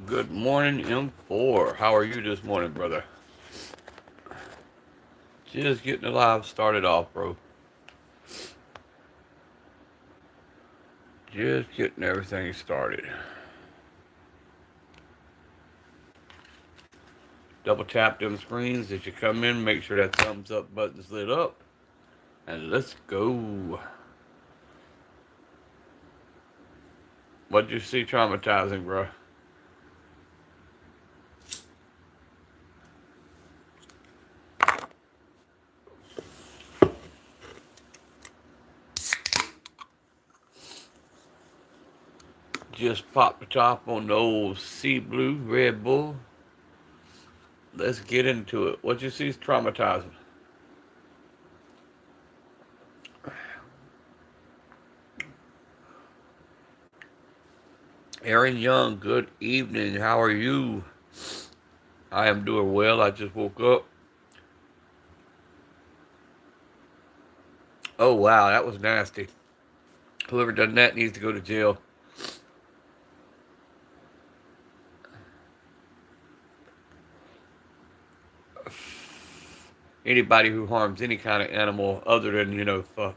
Good morning, M4. How are you this morning, brother? Just getting the live started off, bro. Just getting everything started. Double tap them screens as you come in. Make sure that thumbs up button's lit up. And let's go. What'd you see traumatizing, bro? Just pop the top on the old Sea Blue Red Bull. Let's get into it. What'd you see traumatizing? Aaron Young, good evening. How are you? I am doing well. I just woke up. Oh, wow. That was nasty. Whoever done that needs to go to jail. Anybody who harms any kind of animal other than for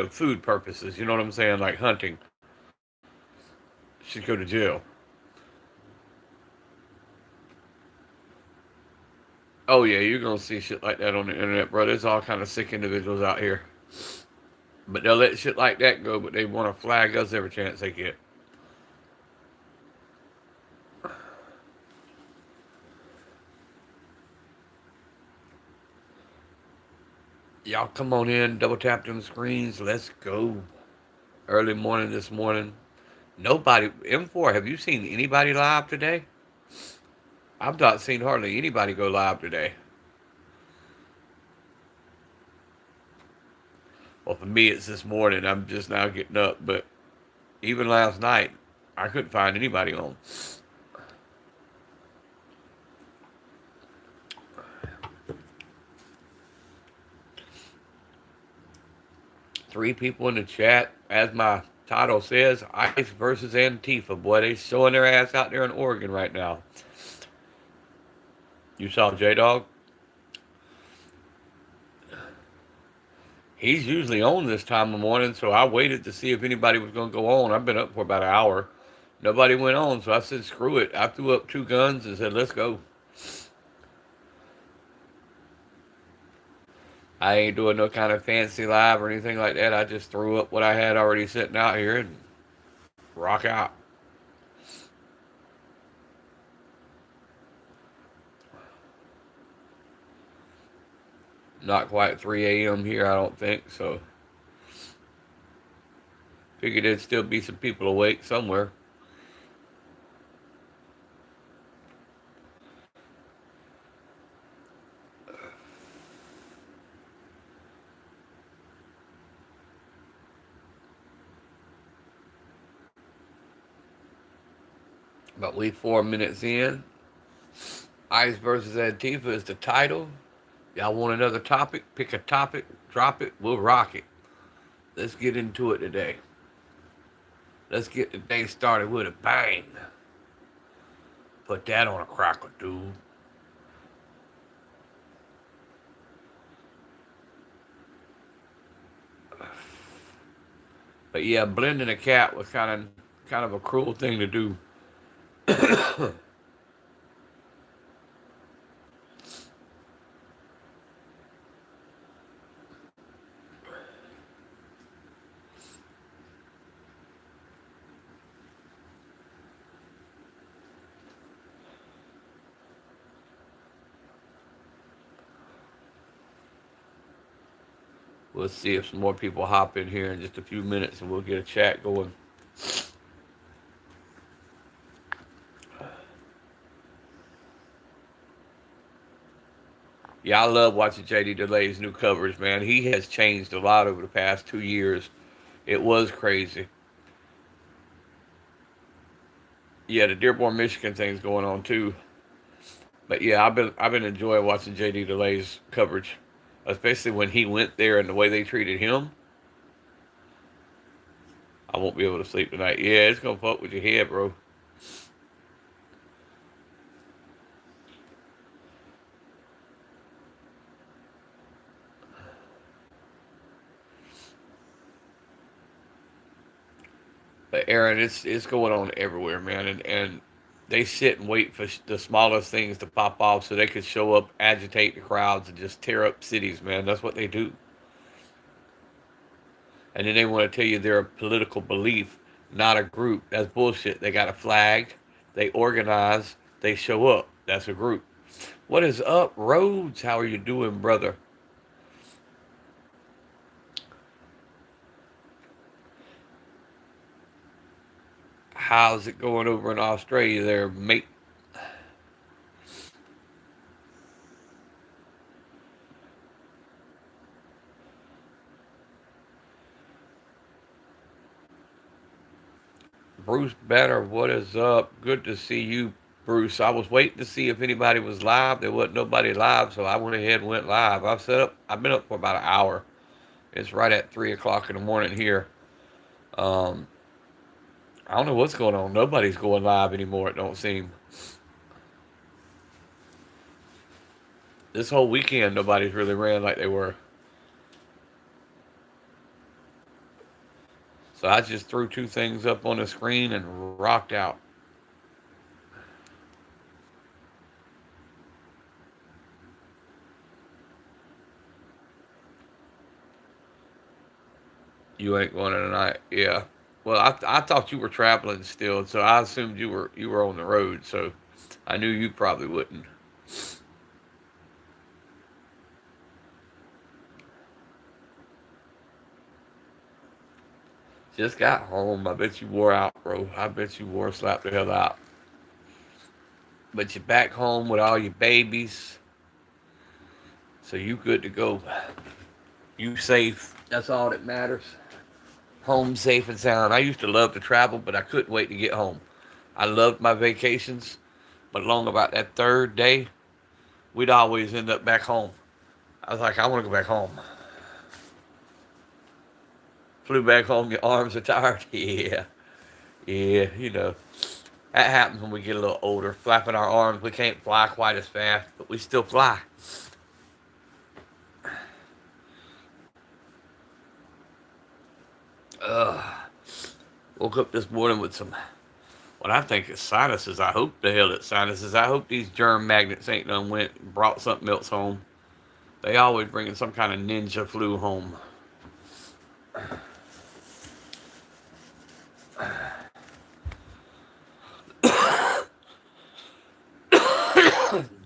food purposes, you know what I'm saying, like hunting, should go to jail. Oh yeah, you're gonna see shit like that on the internet, bro. There's all kind of sick individuals out here, but they'll let shit like that go. But they want to flag us every chance they get. Y'all come on in, double tap them screens. Let's go. Early morning this morning. Nobody M4. Have you seen anybody live today? I've not seen hardly anybody go live today. Well, for me, it's this morning. I'm just now getting up, but even last night, I couldn't find anybody on. Three people in the chat, as my title says, ICE versus Antifa. Boy, they showing their ass out there in Oregon right now. You saw J Dog? He's usually on this time of the morning, so I waited to see if anybody was going to go on. I've been up for about an hour. Nobody went on, so I said, screw it. I threw up two guns and said, let's go. I ain't doing no kind of fancy live or anything like that. I just threw up what I had already sitting out here and rock out. Not quite 3 a.m. here, I don't think, so figured there'd still be some people awake somewhere. But we 4 minutes in. ICE versus Antifa is the title. Y'all want another topic? Pick a topic, drop it, we'll rock it. Let's get into it today. Let's get the day started with a bang. Put that on a cracker, dude. But yeah, blending a cat was kind of a cruel thing to do. We'll see if some more people hop in here in just a few minutes and we'll get a chat going. Yeah, I love watching JD Delay's new coverage, man. He has changed a lot over the past 2 years. It was crazy. Yeah, the Dearborn, Michigan thing's going on too. But yeah, I've been enjoying watching JD Delay's coverage, especially when he went there and the way they treated him. I won't be able to sleep tonight. Yeah, it's gonna fuck with your head, bro. But Aaron, it's going on everywhere, man, and they sit and wait for the smallest things to pop off so they could show up, agitate the crowds, and just tear up cities, man. That's what they do. And then they want to tell you they're a political belief, not a group. That's bullshit. They got a flag, they organize, they show up. That's a group. What is up, Rhodes? How are you doing, brother? How's it going over in Australia there, mate? Bruce Banner, what is up? Good to see you, Bruce. I was waiting to see if anybody was live. There wasn't nobody live, so I went ahead and went live. I've been up for about an hour. It's right at 3 o'clock in the morning here. Um, I don't know what's going on. Nobody's going live anymore. It don't seem. This whole weekend, nobody's really ran like they were. So I just threw two things up on the screen and rocked out. You ain't going tonight, yeah. Well, I thought you were traveling still, so I assumed you were on the road. So I knew you probably wouldn't. Just got home. I bet you wore out, bro. I bet you wore slapped the hell out. But you're back home with all your babies, so you good to go. You safe. That's all that matters. Home safe and sound. I used to love to travel, but I couldn't wait to get home. I loved my vacations, but long about that third day, we'd always end up back home. I was like, I want to go back home. Flew back home, your arms are tired. Yeah, yeah, That happens when we get a little older. Flapping our arms, we can't fly quite as fast, but we still fly. Ugh. Woke up this morning with some, what I think is sinuses. I hope the hell it's sinuses. I hope these germ magnets ain't done went and brought something else home. They always bringing some kind of ninja flu home.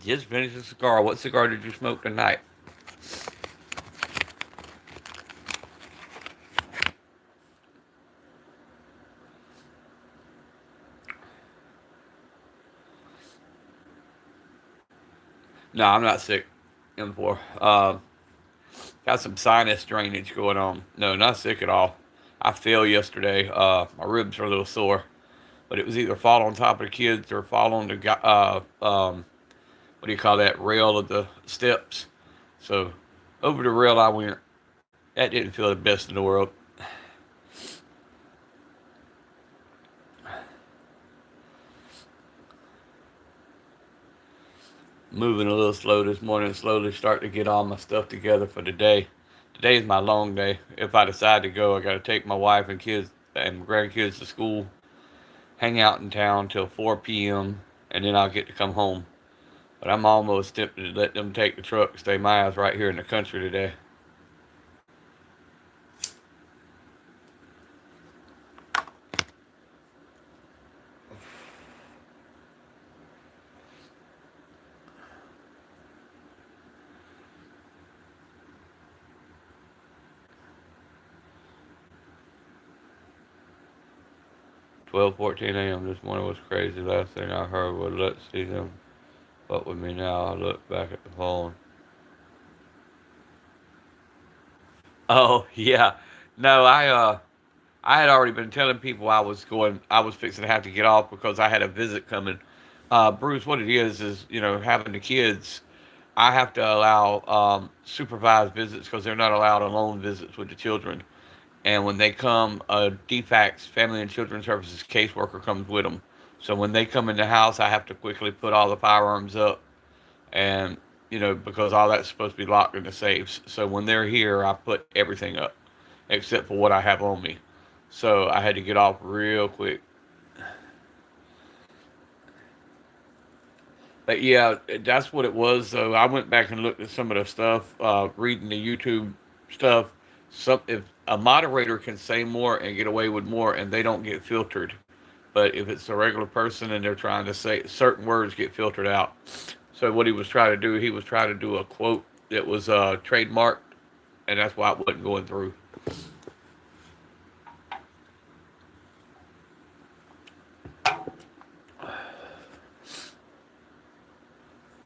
Just finished a cigar. What cigar did you smoke tonight? No, I'm not sick. M4. Got some sinus drainage going on. No, not sick at all. I fell yesterday. My ribs are a little sore, but it was either fall on top of the kids or fall on the what do you call that, rail of the steps. So over the rail I went. That didn't feel the best in the world. Moving a little slow this morning, slowly starting to get all my stuff together for the day. Today is my long day. If I decide to go, I got to take my wife and kids and grandkids to school, hang out in town till 4 p.m., and then I'll get to come home. But I'm almost tempted to let them take the truck, stay my ass right here in the country today. 12:14 a.m. this morning was crazy. Last thing I heard was, let's see them fuck with me now. I look back at the phone. Oh, yeah. No, I had already been telling people I was fixing to have to get off because I had a visit coming. Bruce, what it is, having the kids, I have to allow supervised visits because they're not allowed alone visits with the children. And when they come, a DFACS, Family and Children Services caseworker comes with them. So when they come in the house, I have to quickly put all the firearms up, and because all that's supposed to be locked in the safes. So when they're here, I put everything up except for what I have on me. So I had to get off real quick. But yeah, that's what it was. So I went back and looked at some of the stuff, reading the YouTube stuff. Some if a moderator can say more and get away with more, and they don't get filtered. But if it's a regular person and they're trying to say certain words get filtered out. So what he was trying to do, he was trying to do a quote that was trademarked, and that's why it wasn't going through.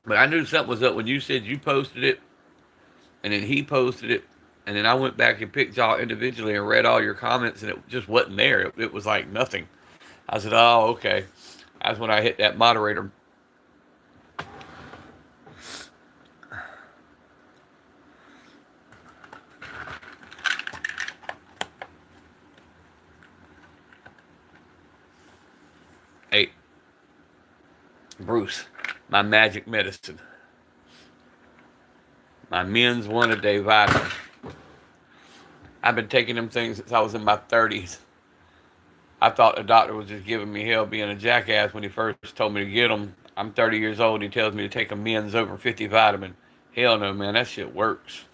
But I knew something was up when you said you posted it, and then he posted it, and then I went back and picked y'all individually and read all your comments, and it just wasn't there. It was like nothing. I said, "Oh, okay." That's when I hit that moderator. Hey, Bruce, my magic medicine, my men's one a day vitamin. I've been taking them things since I was in my 30s. I thought the doctor was just giving me hell being a jackass when he first told me to get them. I'm 30 years old. He tells me to take a men's over 50 vitamin. Hell no, man. That shit works.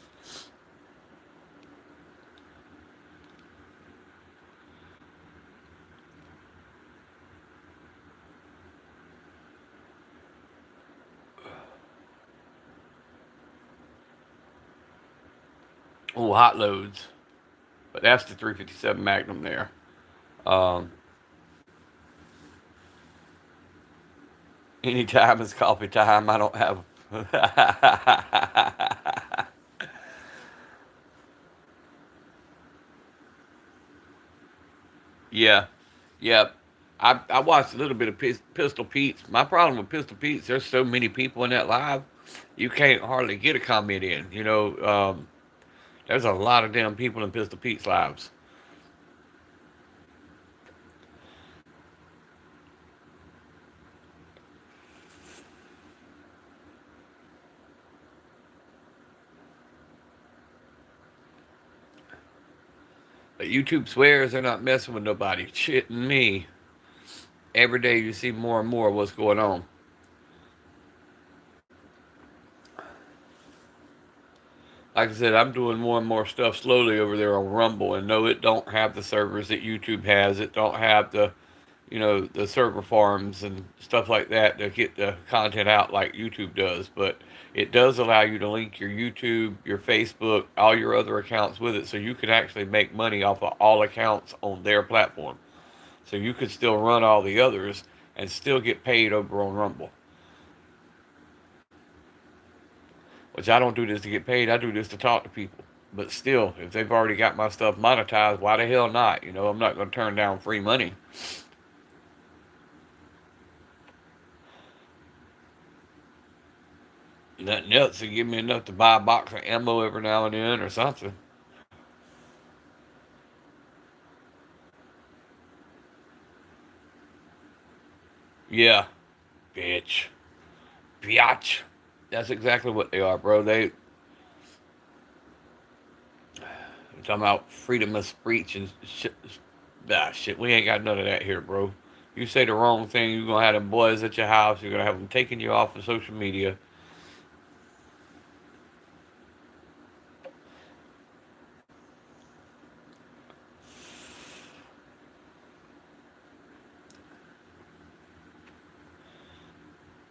Oh, hot loads. But that's the 357 Magnum there. Um, Anytime is coffee time. I don't have. Yeah, yeah. I watched a little bit of Pistol Pete's. My problem with Pistol Pete's, there's so many people in that live, you can't hardly get a comment in. There's a lot of damn people in Pistol Pete's lives. But YouTube swears they're not messing with nobody. Shitting me. Every day you see more and more of what's going on. Like I said, I'm doing more and more stuff slowly over there on Rumble, and no, it don't have the servers that YouTube has. It don't have the server farms and stuff like that to get the content out like YouTube does. But it does allow you to link your YouTube, your Facebook, all your other accounts with it, so you can actually make money off of all accounts on their platform. So you could still run all the others and still get paid over on Rumble. Which I don't do this to get paid. I do this to talk to people. But still, if they've already got my stuff monetized, why the hell not? I'm not going to turn down free money. Nothing else to give me enough to buy a box of ammo every now and then or something. Yeah, bitch. Biatch. That's exactly what they are, bro. They talking about freedom of speech and shit. Ah, shit. We ain't got none of that here, bro. You say the wrong thing, you're gonna have them boys at your house. You're gonna have them taking you off of social media.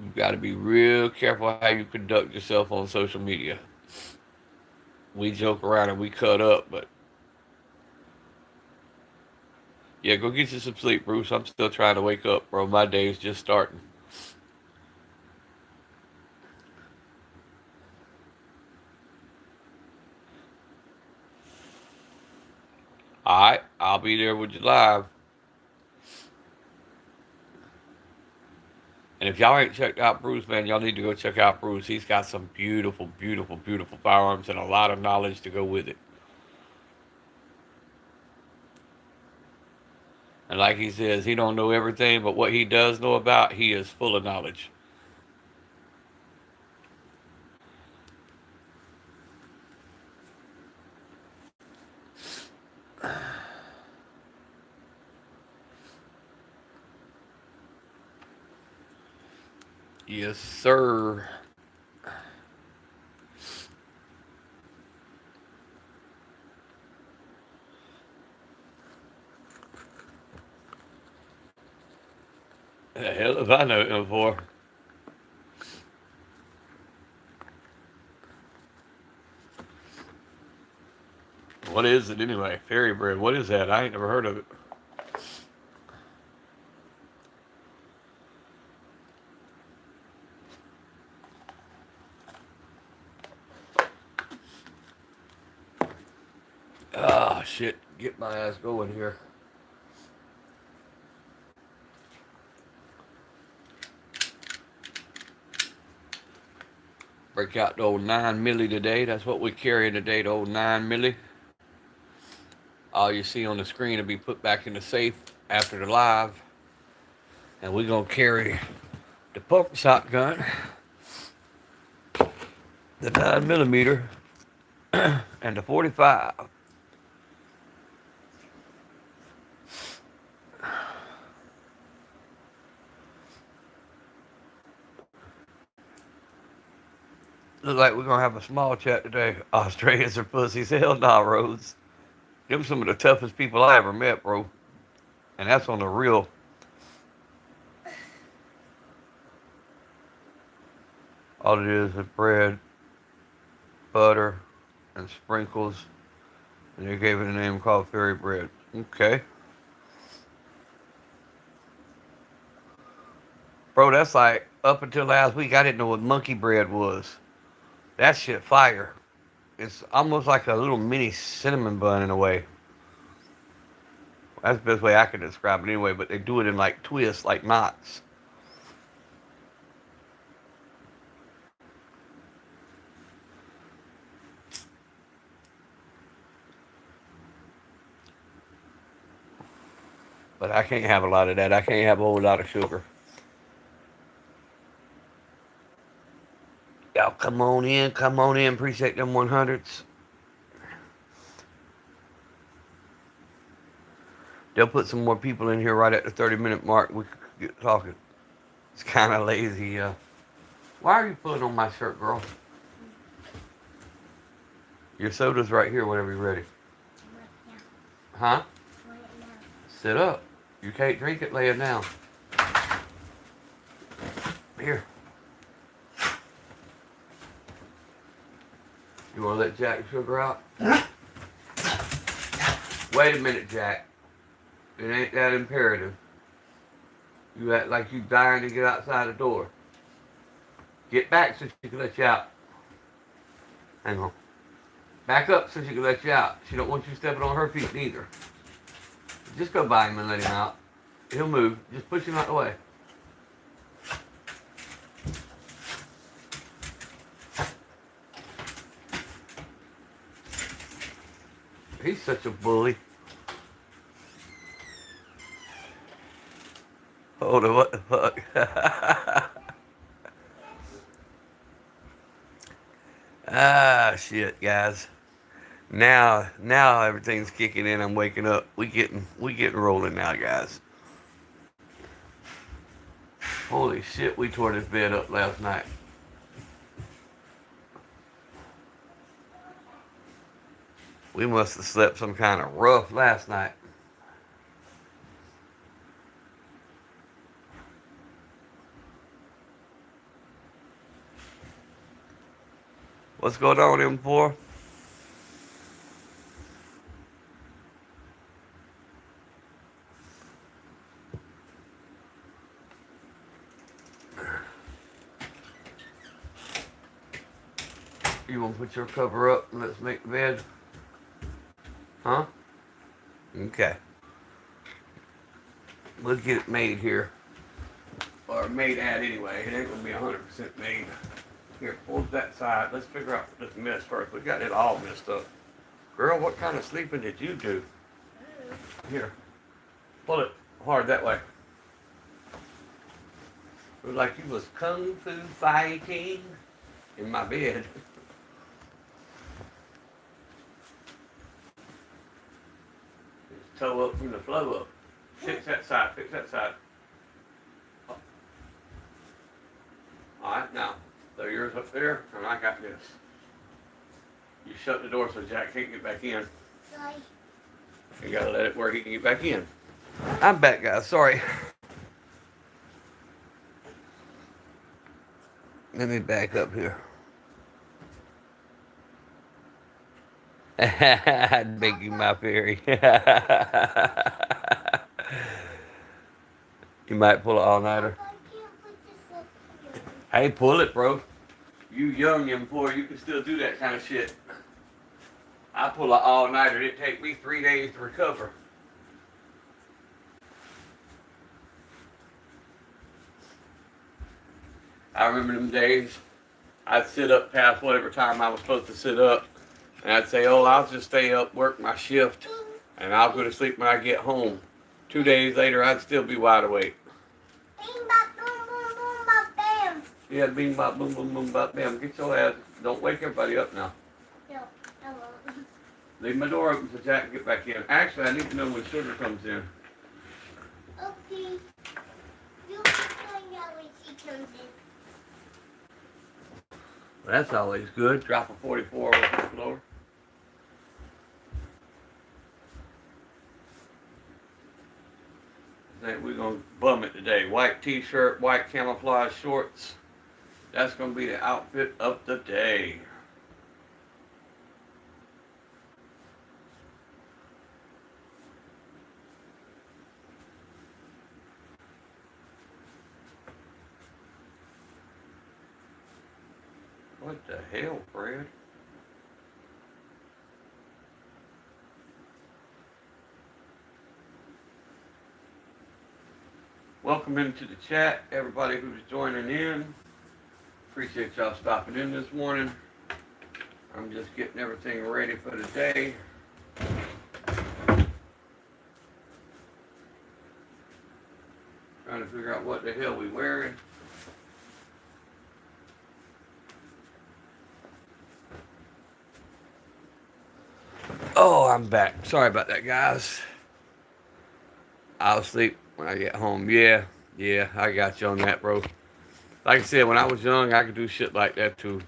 You've got to be real careful how you conduct yourself on social media. We joke around and we cut up, but yeah, go get you some sleep, Bruce. I'm still trying to wake up, bro. My day's just starting. All right, I'll be there with you live. And if y'all ain't checked out Bruce, man, y'all need to go check out Bruce. He's got some beautiful, beautiful, beautiful firearms and a lot of knowledge to go with it. And like he says, he don't know everything, but what he does know about, he is full of knowledge. Yes, sir. The hell if I know him for. What is it anyway? Fairy bread. What is that? I ain't never heard of it. Ah, shit. Get my ass going here. Break out the old 9 milli today. That's what we're carrying today, the old 9 milli. All you see on the screen will be put back in the safe after the live. And we're going to carry the pump shotgun, the 9 millimeter, and the 45. Looks like we're going to have a small chat today. Australians are pussies. Hell nah, Rose. Them some of the toughest people I ever met, bro. And that's on the real. All it is bread, butter, and sprinkles. And they gave it a name called fairy bread. Okay. Bro, that's like up until last week, I didn't know what monkey bread was. That shit fire. It's almost like a little mini cinnamon bun in a way. That's the best way I can describe it anyway, but they do it in like twists, like knots. But I can't have a lot of that. I can't have a whole lot of sugar. Y'all come on in, come on in. Appreciate them 100s. They'll put some more people in here right at the 30-minute mark. We could get talking. It's kind of lazy. Why are you pulling on my shirt, girl? Your soda's right here whenever you're ready. Huh? Sit up. You can't drink it laying down. Here. You want to let Jack sugar out? Wait a minute, Jack. It ain't that imperative. You act like you dying to get outside the door. Get back so she can let you out. Hang on. Back up so she can let you out. She don't want you stepping on her feet neither. Just go by him and let him out. He'll move. Just push him out the way. He's such a bully. Hold on, what the fuck? Ah, shit, guys. Now everything's kicking in. I'm waking up. We getting rolling now, guys. Holy shit, we tore this bed up last night. We must have slept some kind of rough last night. What's going on, M4? You want to put your cover up and let's make the bed? Huh? Okay. Let's get it made here. Or made at anyway. It ain't going to be 100% made. Here, pull that side. Let's figure out this mess first. We got it all messed up. Girl, what kind of sleeping did you do? Here. Pull it hard that way. It was like you was kung fu fighting in my bed. Toe up from the flow up. Fix that side, fix that side. up there, and I got this. You shut the door so Jack can't get back in. Sorry. You gotta let it where he can get back in. I'm back, guys. Sorry. Let me back up here. I'd make you my fairy. You might pull an all-nighter. Papa, I can't put this up here. Hey, pull it, bro. You young and poor, you can still do that kind of shit. I pull an all-nighter. It'd take me 3 days to recover. I remember them days. I'd sit up past whatever time I was supposed to sit up. And I'd say, oh, I'll just stay up, work my shift, and I'll go to sleep when I get home. 2 days later, I'd still be wide awake. Bing, bop, boom, boom, boom, bop, bam. Yeah, bing, bop, boom, boom, boom, bop, bam. Get your ass. Don't wake everybody up now. No, I won't. Leave my door open so Jack can get back in. Actually, I need to know when Sugar comes in. Okay. You can find out when she comes in. Well, that's always good. Drop a 44 over the floor. I think we're going to bum it today. White t-shirt, white camouflage shorts. That's going to be the outfit of the day. What the hell, Fred? Welcome into the chat, everybody who's joining in. Appreciate y'all stopping in this morning. I'm just getting everything ready for the day. Trying to figure out what the hell we wearing. Oh, I'm back. Sorry about that, guys. I'll sleep when I get home. Yeah, I got you on that, bro. Like I said, when I was young, I could do shit like that too.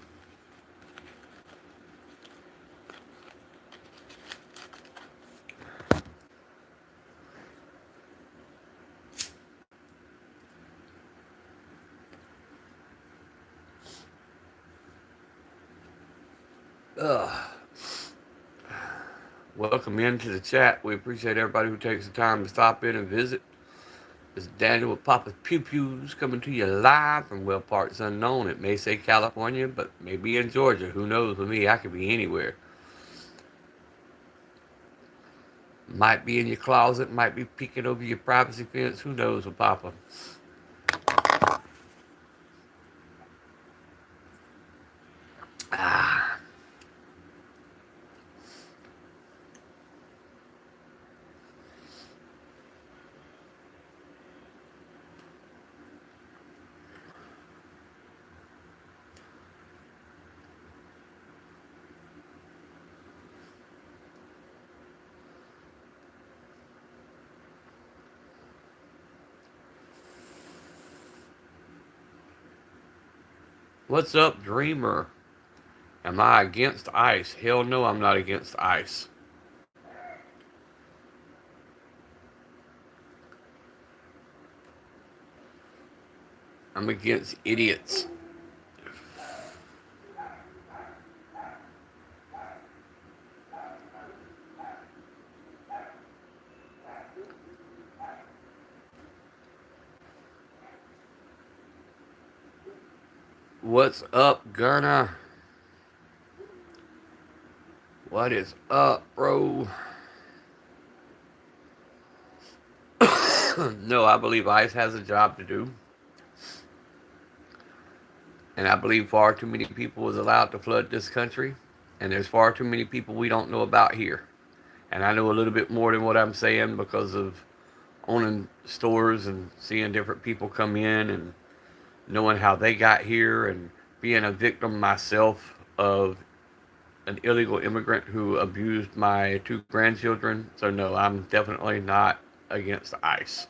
Ugh. Welcome into the chat. We appreciate everybody who takes the time to stop in and visit. This is Daniel with Papa's Pew Pews coming to you live from well parts unknown. It may say California, but maybe in Georgia. Who knows with me? I could be anywhere. Might be in your closet, might be peeking over your privacy fence. Who knows with Papa? Ah. What's up, Dreamer? Am I against ICE? Hell no, I'm not against ICE. I'm against idiots. What's up, Gunner? What is up, bro? No, I believe ICE has a job to do. And I believe far too many people is allowed to flood this country. And there's far too many people we don't know about here. And I know a little bit more than what I'm saying because of owning stores and seeing different people come in and knowing how they got here and being a victim myself of an illegal immigrant who abused my 2 grandchildren. So no, I'm definitely not against ICE.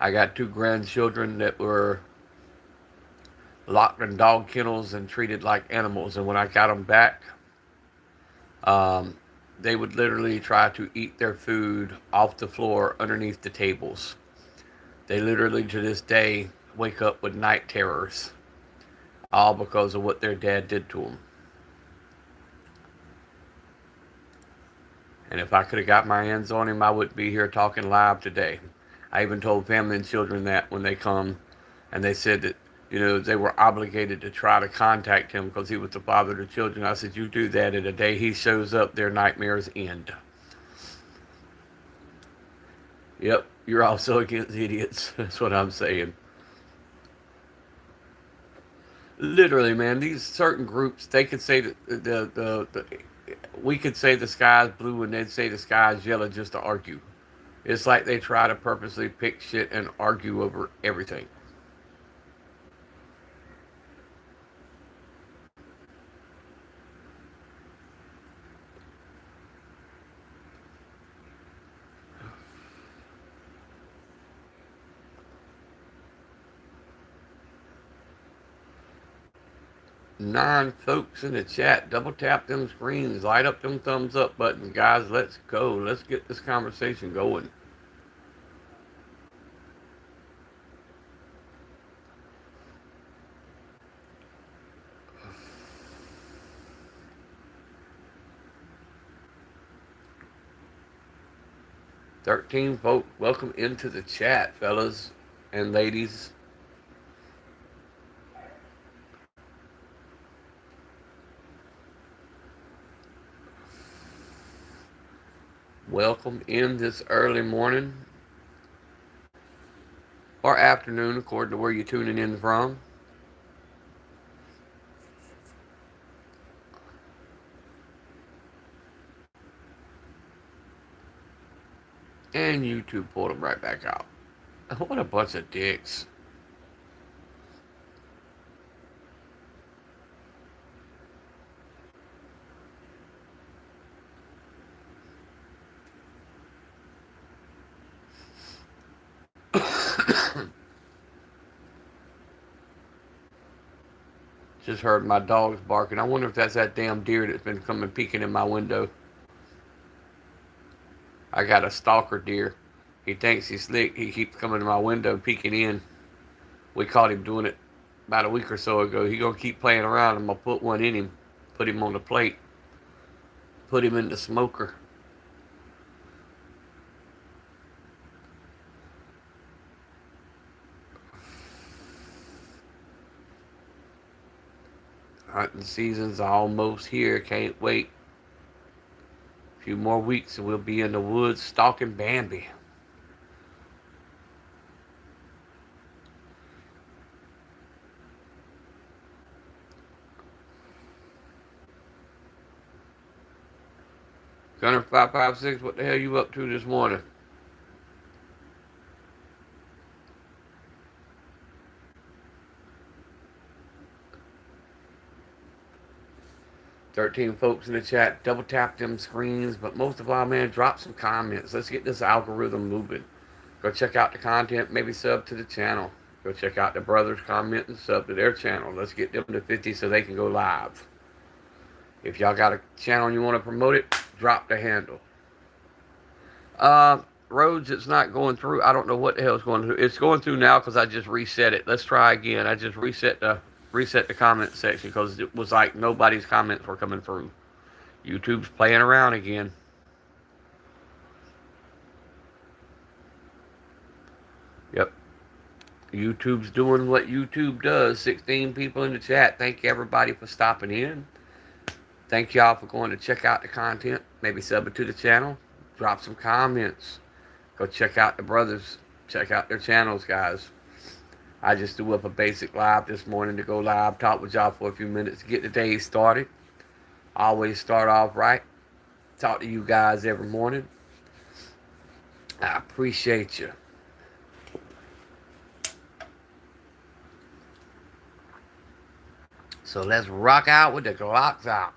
I got two grandchildren that were locked in dog kennels and treated like animals. And when I got them back, um, they would literally try to eat their food off the floor underneath the tables. They literally, to this day, wake up with night terrors, all because of what their dad did to them. And if I could have got my hands on him, I wouldn't be here talking live today. I even told family and children that when they come, and they said that, they were obligated to try to contact him because he was the father of the children. I said, you do that, and the day he shows up, their nightmares end. Yep, you're also against idiots. That's what I'm saying. Literally, man, these certain groups, they could say that we could say the sky's blue and they'd say the sky's yellow just to argue. It's like they try to purposely pick shit and argue over everything. 9 folks in the chat. Double tap them screens. Light up them thumbs up buttons. Guys, let's go. Let's get this conversation going. "13 folks, welcome into the chat, fellas and ladies. Welcome in this early morning or afternoon, according to where you're tuning in from. And YouTube pulled them right back out. What a bunch of dicks. Just heard my dogs barking. I wonder if that's that damn deer that's been coming peeking in my window. I got a stalker deer. He thinks he's slick. He keeps coming to my window peeking in. We caught him doing it about a week or so ago. He gonna keep playing around. I'm gonna put one in him, put him on the plate, put him in the smoker. Hunting season's almost here. Can't wait. A few more weeks and we'll be in the woods stalking Bambi. Gunner 556, what the hell you up to this morning? "13 folks in the chat. Double tap them screens, but most of all, man, drop some comments. Let's get this algorithm moving. Go check out the content. Maybe sub to the channel. Go check out the brothers, comment and sub to their channel. Let's get them to 50 so they can go live. If y'all got a channel and you want to promote it, drop the handle. Rhodes, it's not going through. I don't know what the hell is going through. It's going through now because I just reset it. Let's try again. I just reset the comment section because it was like nobody's comments were coming through. YouTube's playing around again. Yep. YouTube's doing what YouTube does. 16 people in the chat. Thank you everybody for stopping in. Thank y'all for going to check out the content. Maybe sub it to the channel. Drop some comments. Go check out the brothers. Check out their channels, guys. I just threw up a basic live this morning to go live, talk with y'all for a few minutes to get the day started. Always start off right. Talk to you guys every morning. I appreciate you. So let's rock out with the Glocks out.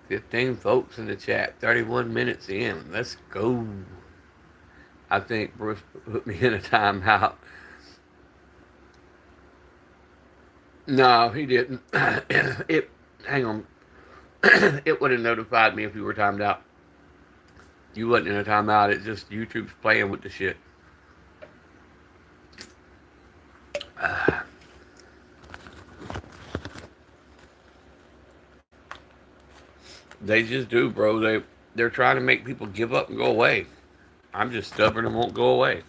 15 folks in the chat. 31 minutes in. Let's go. I think Bruce put me in a timeout. No, he didn't. It. Hang on. It would have notified me if you were timed out. You wasn't in a timeout. It's just YouTube's playing with the shit. They just do, bro. They're trying to make people give up and go away. I'm just stubborn and won't go away.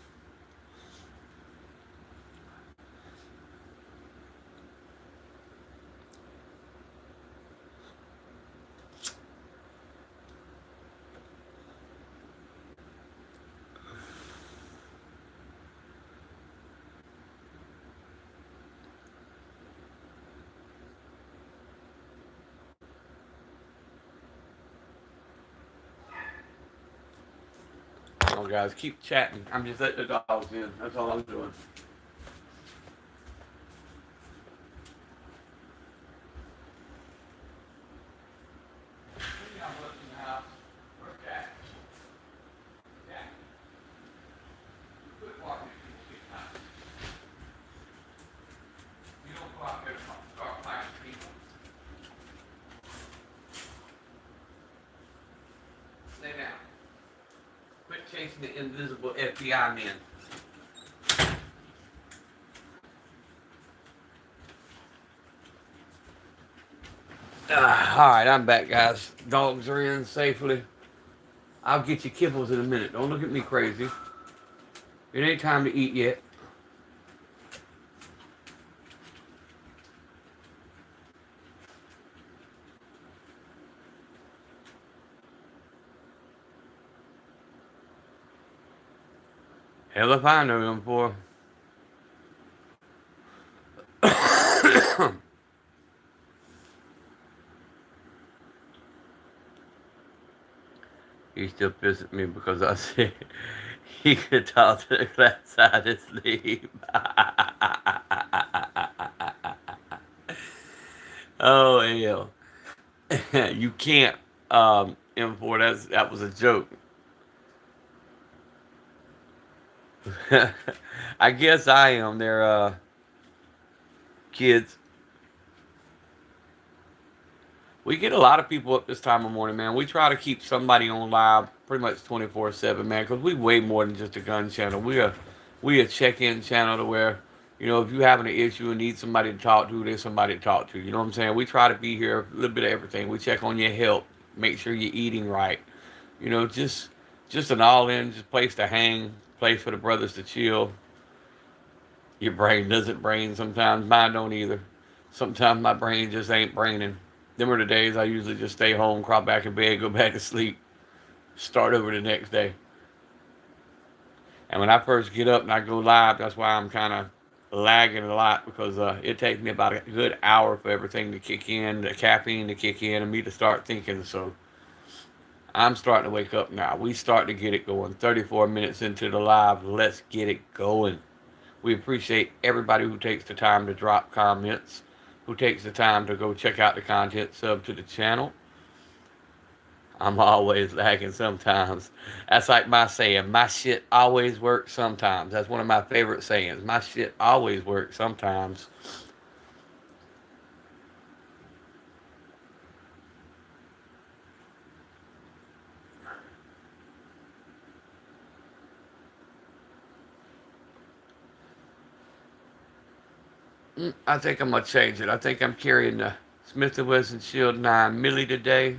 Oh, guys, keep chatting. I'm just letting the dogs in. That's all I'm doing. Stay down. Quit chasing the invisible FBI men. All right, I'm back, guys. Dogs are in safely. I'll get you kibbles in a minute. Don't look at me crazy. It ain't time to eat yet. Hell if I know them for. He still pissed at me because I said he could talk to the glass side of sleep. Oh hell. You can't import that was a joke. I guess I am. They're kids. We get a lot of people up this time of morning, man. We try to keep somebody on live pretty much 24/7, man, because we way more than just a gun channel. We a check-in channel to where, if you having an issue and need somebody to talk to, there's somebody to talk to. You know what I'm saying? We try to be here a little bit of everything. We check on your health, make sure you're eating right. Just an all-in, just place to hang, place for the brothers to chill. Your brain doesn't brain sometimes. Mine don't either. Sometimes my brain just ain't braining. Them are the days I usually just stay home, crawl back in bed, go back to sleep, start over the next day. And when I first get up and I go live, that's why I'm kind of lagging a lot because it takes me about a good hour for everything to kick in, the caffeine to kick in, and me to start thinking. So I'm starting to wake up now. We starting to get it going. 34 minutes into the live. Let's get it going. We appreciate everybody who takes the time to drop comments, who takes the time to go check out the content, sub to the channel. I'm always lagging sometimes. That's like my saying, my shit always works sometimes. That's one of my favorite sayings. My shit always works sometimes. I think I'm going to change it. I think I'm carrying the Smith & Wesson Shield 9 milli today.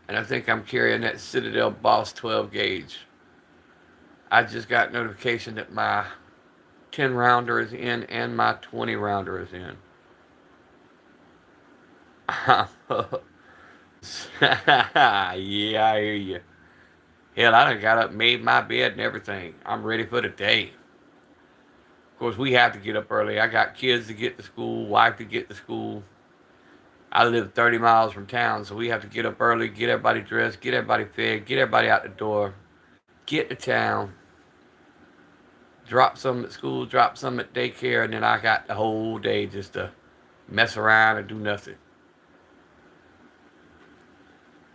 And I think I'm carrying that Citadel Boss 12 gauge. I just got notification that my 10 rounder is in and my 20 rounder is in. Yeah, I hear you. Hell, I done got up, made my bed and everything. I'm ready for the day. Of course, we have to get up early. I got kids to get to school, wife to get to school. I live 30 miles from town, so we have to get up early, get everybody dressed, get everybody fed, get everybody out the door, get to town, drop some at school, drop some at daycare, and then I got the whole day just to mess around and do nothing.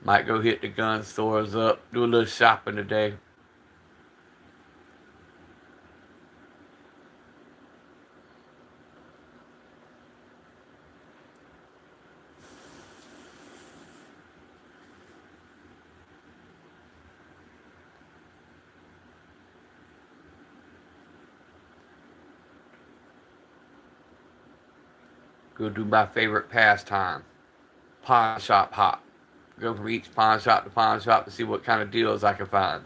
Might go hit the gun stores up, do a little shopping today. Go do my favorite pastime, pawn shop hop. Go from each pawn shop to pawn shop to see what kind of deals I can find.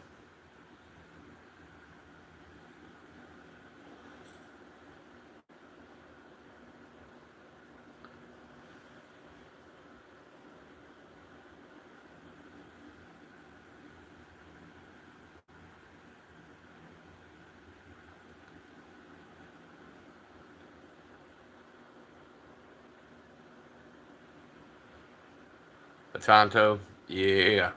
A Tonto, yeah.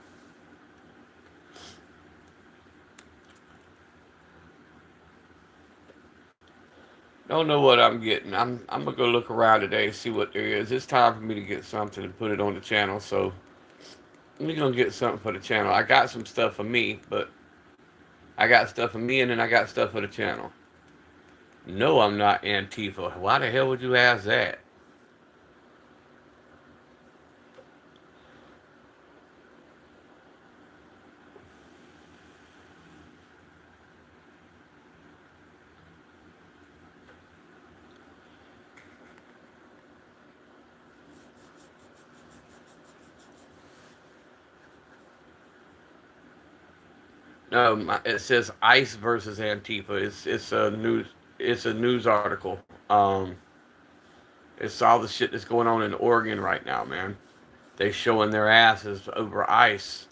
Don't know what I'm getting. I'm gonna go look around today, see what there is. It's time for me to get something and put it on the channel. So I'm gonna get something for the channel. I got some stuff for me, but I got stuff for me and then I got stuff for the channel. No, I'm not Antifa. Why the hell would you ask that? No, it says ICE versus Antifa. It's a news article. It's all the shit that's going on in Oregon right now, man. They showing their asses over ICE.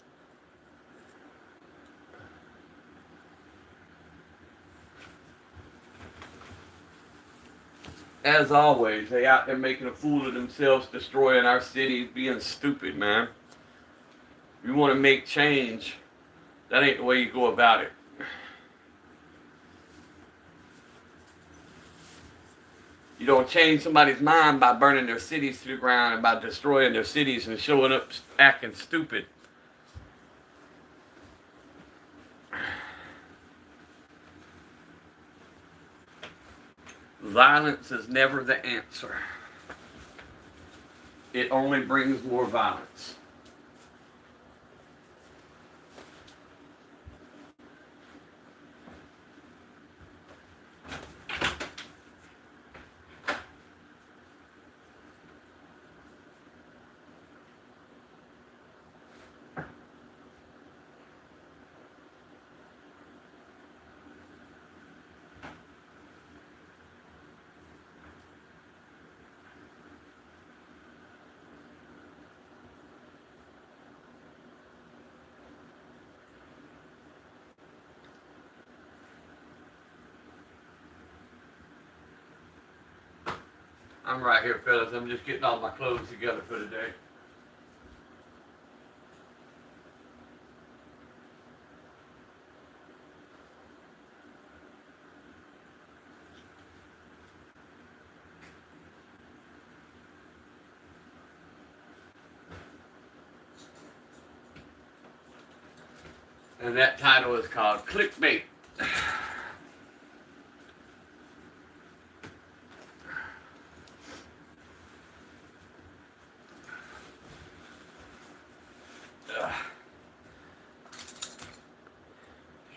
As always, they out there making a fool of themselves, destroying our cities, being stupid, man. If you want to make change, that ain't the way you go about it. You don't change somebody's mind by burning their cities to the ground and by destroying their cities and showing up acting stupid. Violence is never the answer. It only brings more violence. I'm right here, fellas. I'm just getting all my clothes together for today. And that title is called Clickbait.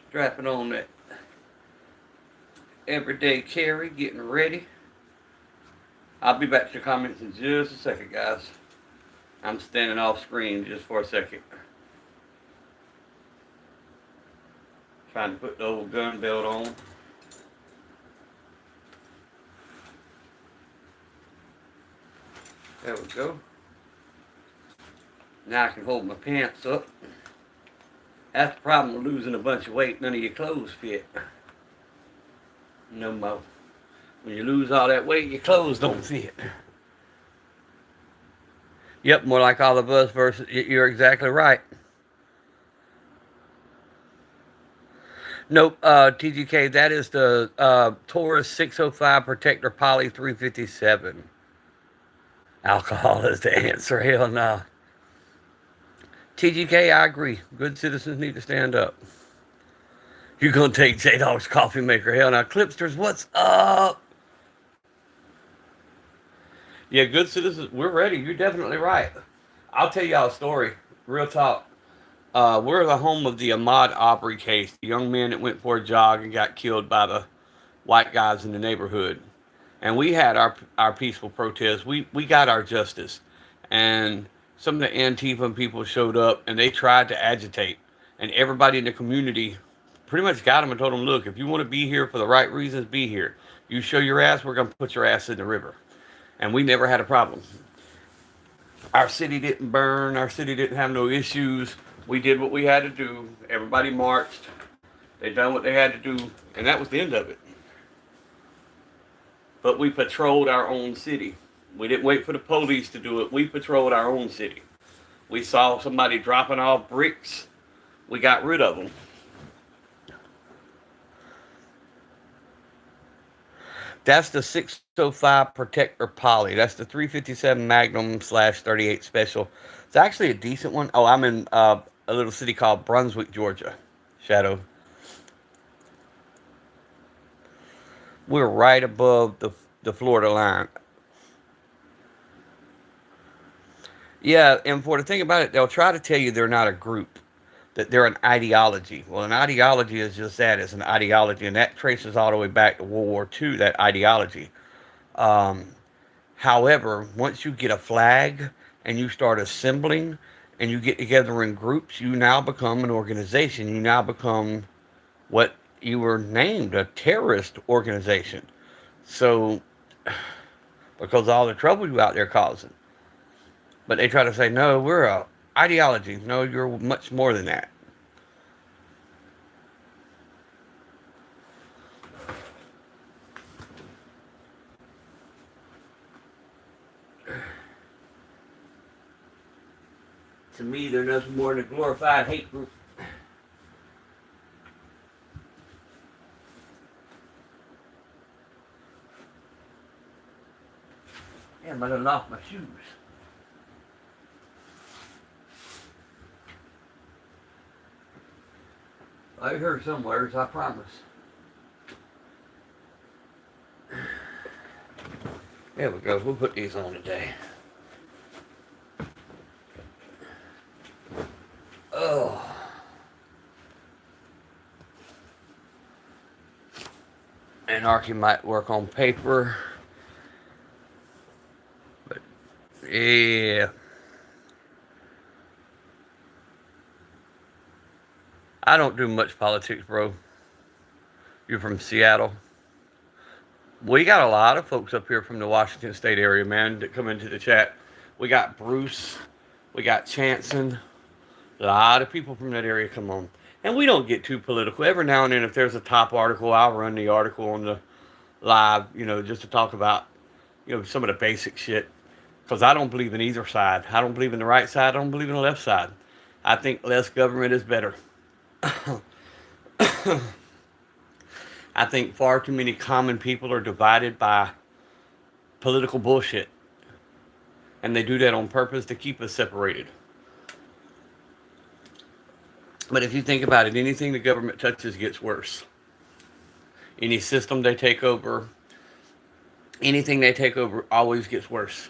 Strapping on that everyday carry, getting ready. I'll be back to your comments in just a second, guys. I'm standing off screen just for a second. Trying to put the old gun belt on. There we go. Now I can hold my pants up. That's the problem with losing a bunch of weight. None of your clothes fit. No more. When you lose all that weight, your clothes don't fit. Yep, more like all of us versus, you're exactly right. Nope, TGK, that is the Taurus 605 Protector Poly 357. Alcohol is the answer. Hell no. TGK, I agree. Good citizens need to stand up. You're going to take J-Dog's coffee maker. Hell, now, Clipsters, what's up? Yeah, good citizens, we're ready. You're definitely right. I'll tell y'all a story. Real talk. We're the home of the Ahmaud Arbery case, the young man that went for a jog and got killed by the white guys in the neighborhood. And we had our peaceful protest. We got our justice. And some of the Antifa people showed up and they tried to agitate. And everybody in the community pretty much got them and told them, look, if you want to be here for the right reasons, be here. You show your ass, we're going to put your ass in the river. And we never had a problem. Our city didn't burn. Our city didn't have no issues. We did what we had to do. Everybody marched. They done what they had to do. And that was the end of it. But we patrolled our own city. We didn't wait for the police to do it. We patrolled our own city. We saw somebody dropping off bricks. We got rid of them. That's the 605 Protector Poly. That's the 357 Magnum /38 Special. It's actually a decent one. Oh, I'm in a little city called Brunswick, Georgia. Shadow. We're right above the Florida line. Yeah, and for the thing about it, they'll try to tell you they're not a group, that they're an ideology. Well, an ideology is just that. It's an ideology, and that traces all the way back to World War II, that ideology. Um, However, once you get a flag and you start assembling and you get together in groups, you now become an organization. You now become what you were named, a terrorist organization. So, because of all the trouble you out there causing. But they try to say, no, we're a ideology. No, you're much more than that. To me, they're nothing more than a glorified hate group. Damn, I done lost my shoes. I heard some words, I promise. There we go. We'll put these on today. Oh. Anarchy might work on paper. But, yeah. I don't do much politics, bro. You're from Seattle. We got a lot of folks up here from the Washington State area, man, that come into the chat. We got Bruce. We got Chanson. A lot of people from that area come on. And we don't get too political. Every now and then, if there's a top article, I'll run the article on the live, just to talk about, some of the basic shit. Because I don't believe in either side. I don't believe in the right side. I don't believe in the left side. I think less government is better. I think far too many common people are divided by political bullshit. And they do that on purpose to keep us separated. But if you think about it, anything the government touches gets worse. Any system they take over, anything they take over always gets worse.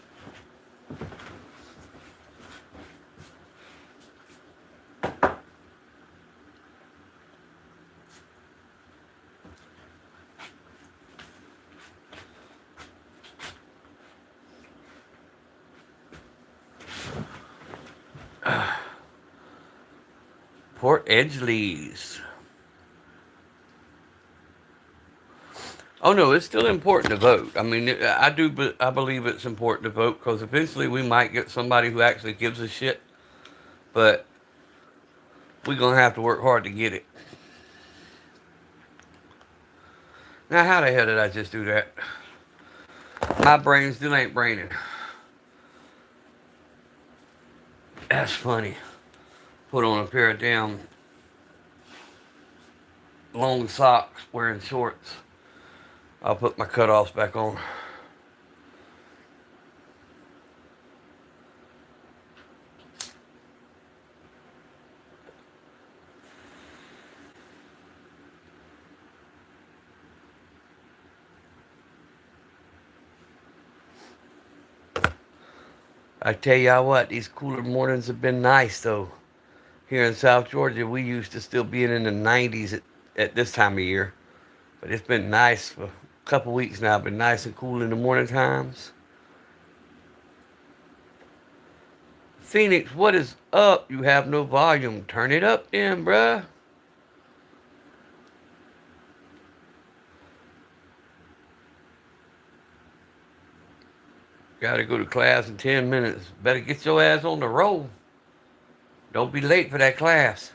Port Edgeleys. Oh no, it's still important to vote. I mean, I believe it's important to vote because eventually we might get somebody who actually gives a shit. But we're gonna have to work hard to get it. Now, how the hell did I just do that? My brain still ain't braining. That's funny. Put on a pair of damn long socks wearing shorts. I'll put my cutoffs back on. I tell y'all what, these cooler mornings have been nice though. Here in South Georgia, we used to still be in the 90s at this time of year, but it's been nice for a couple weeks now. Been nice and cool in the morning times. Phoenix, what is up? You have no volume. Turn it up then, bruh. Gotta go to class in 10 minutes. Better get your ass on the roll. Don't be late for that class.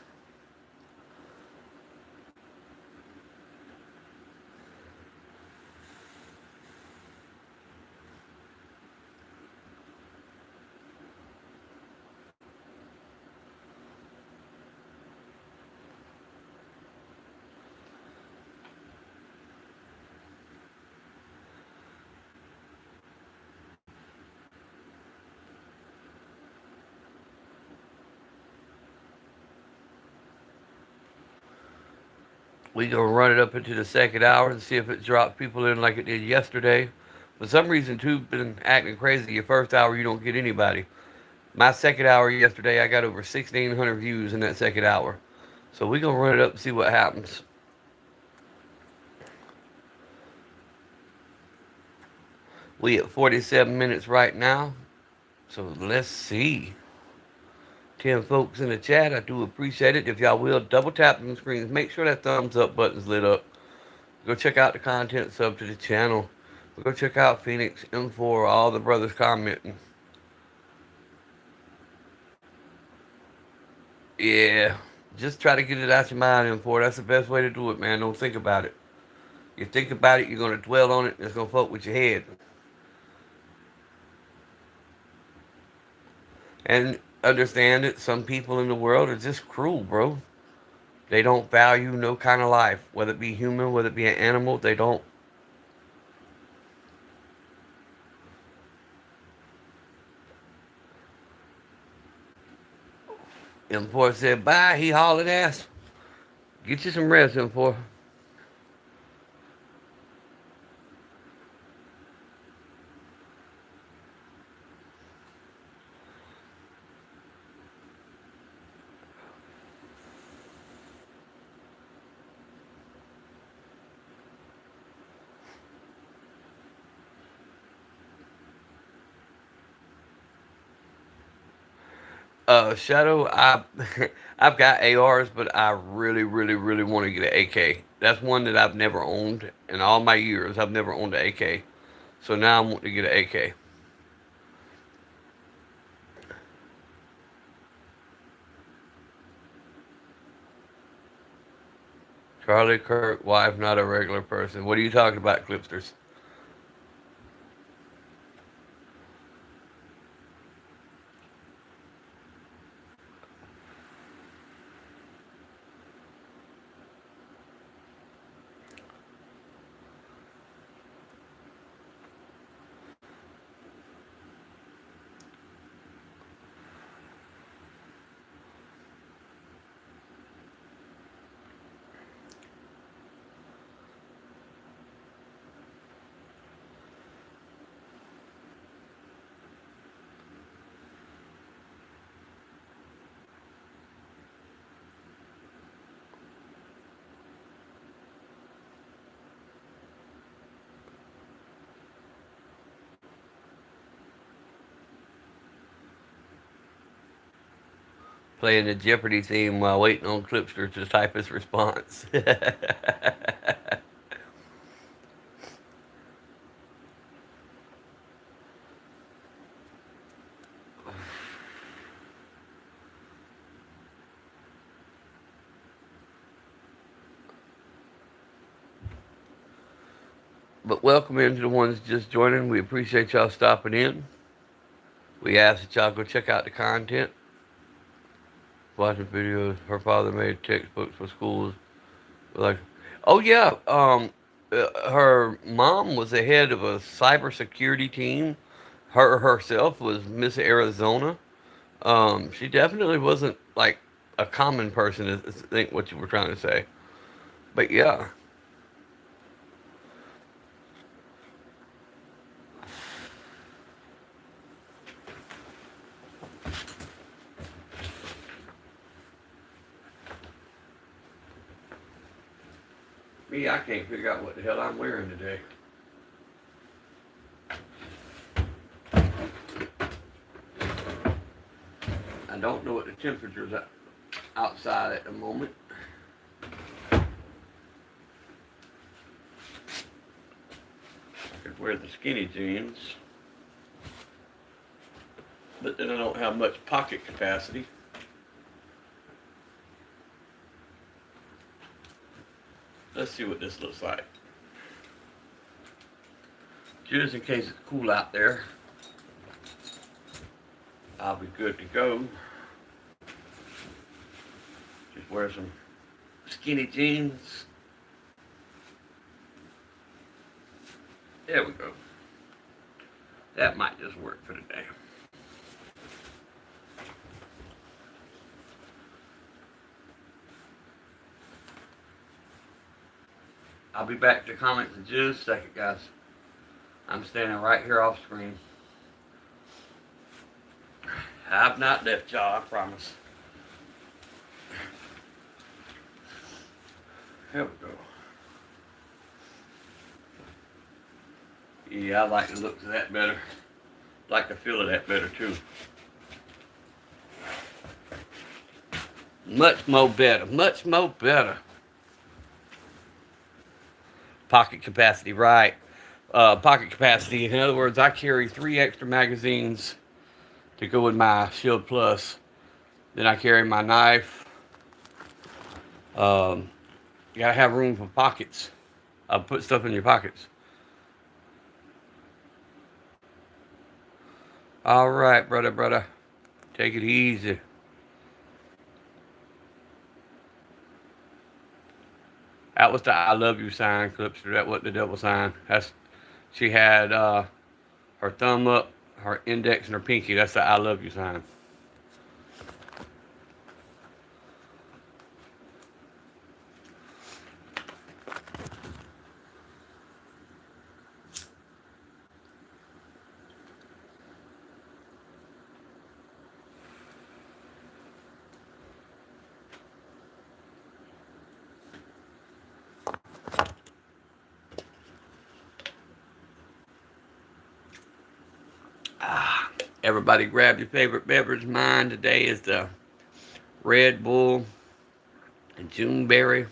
We gonna run it up into the second hour and see if it drops people in like it did yesterday. For some reason, tube been acting crazy. Your first hour, you don't get anybody. My second hour yesterday, I got over 1,600 views in that second hour. So we gonna run it up and see what happens. We at 47 minutes right now. So let's see. 10 folks in the chat. I do appreciate it. If y'all will, double tap them screens. Make sure that thumbs up button's lit up. Go check out the content sub to the channel. Go check out Phoenix M4, all the brothers commenting. Yeah, just try to get it out your mind, M4. That's the best way to do it, man. Don't think about it. You think about it, you're going to dwell on it, and it's going to fuck with your head. And understand that some people in the world are just cruel, bro. They don't value no kind of life, whether it be human, whether it be an animal. They don't. M4 said, bye. He hollered ass. Get you some rest, M4. Shadow, I've got ARs, but I really, really, really want to get an AK. That's one that I've never owned in all my years. I've never owned an AK, so now I want to get an AK. Charlie Kirk, wife, not a regular person. What are you talking about, Clipsters? Playing the Jeopardy theme while waiting on Clipster to type his response. But welcome in to the ones just joining. We appreciate y'all stopping in. We ask that y'all go check out the content. Watching videos. Her father made textbooks for schools. Like, oh yeah, her mom was the head of a cybersecurity team. Her herself was Miss Arizona. She definitely wasn't like a common person. I think what you were trying to say. But yeah, Me, I can't figure out what the hell I'm wearing today. I don't know what the temperature's outside at the moment. I could wear the skinny jeans, but then I don't have much pocket capacity. Let's see what this looks like. Just in case it's cool out there, I'll be good to go. Just wear some skinny jeans. There we go. That might just work for today. I'll be back to comments in just a second, guys. I'm standing right here off screen. I've not left y'all, I promise. There we go. Yeah, I like the looks of that better. Like the feel of that better too. Much more better. Much more better. Pocket capacity, right. Pocket capacity. In other words, I carry 3 extra magazines to go with my Shield Plus. Then I carry my knife. You gotta have room for pockets. Put stuff in your pockets. All right, brother. Take it easy. That was the I love you sign, Clipster. That wasn't the devil sign. She had her thumb up, her index, and her pinky. That's the I love you sign. Everybody grab your favorite beverage. Mine today is the Red Bull and Juneberry.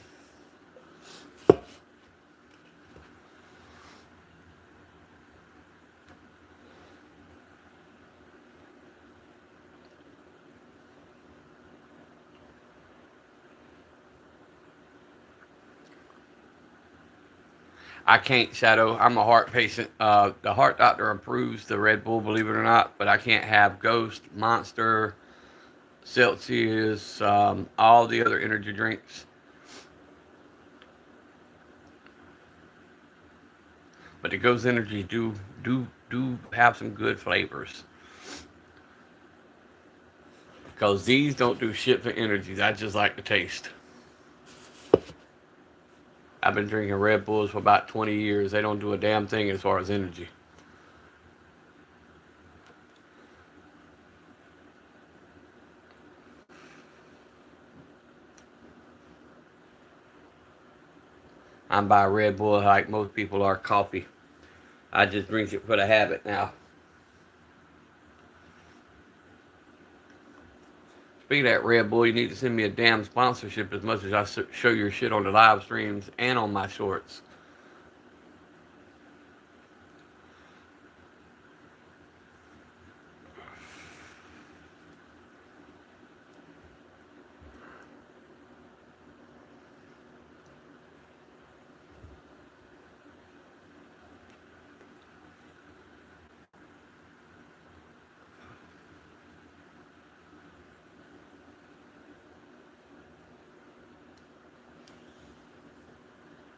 I can't, Shadow. I'm a heart patient. The heart doctor approves the Red Bull, believe it or not, but I can't have Ghost, Monster, Celsius, all the other energy drinks. But the Ghost Energy do have some good flavors. Because these don't do shit for energies. I just like the taste. I've been drinking Red Bulls for about 20 years. They don't do a damn thing as far as energy. I'm by Red Bull like most people are coffee. I just drink it for the habit now. Speaking of that Red Bull, you need to send me a damn sponsorship as much as I show your shit on the live streams and on my shorts.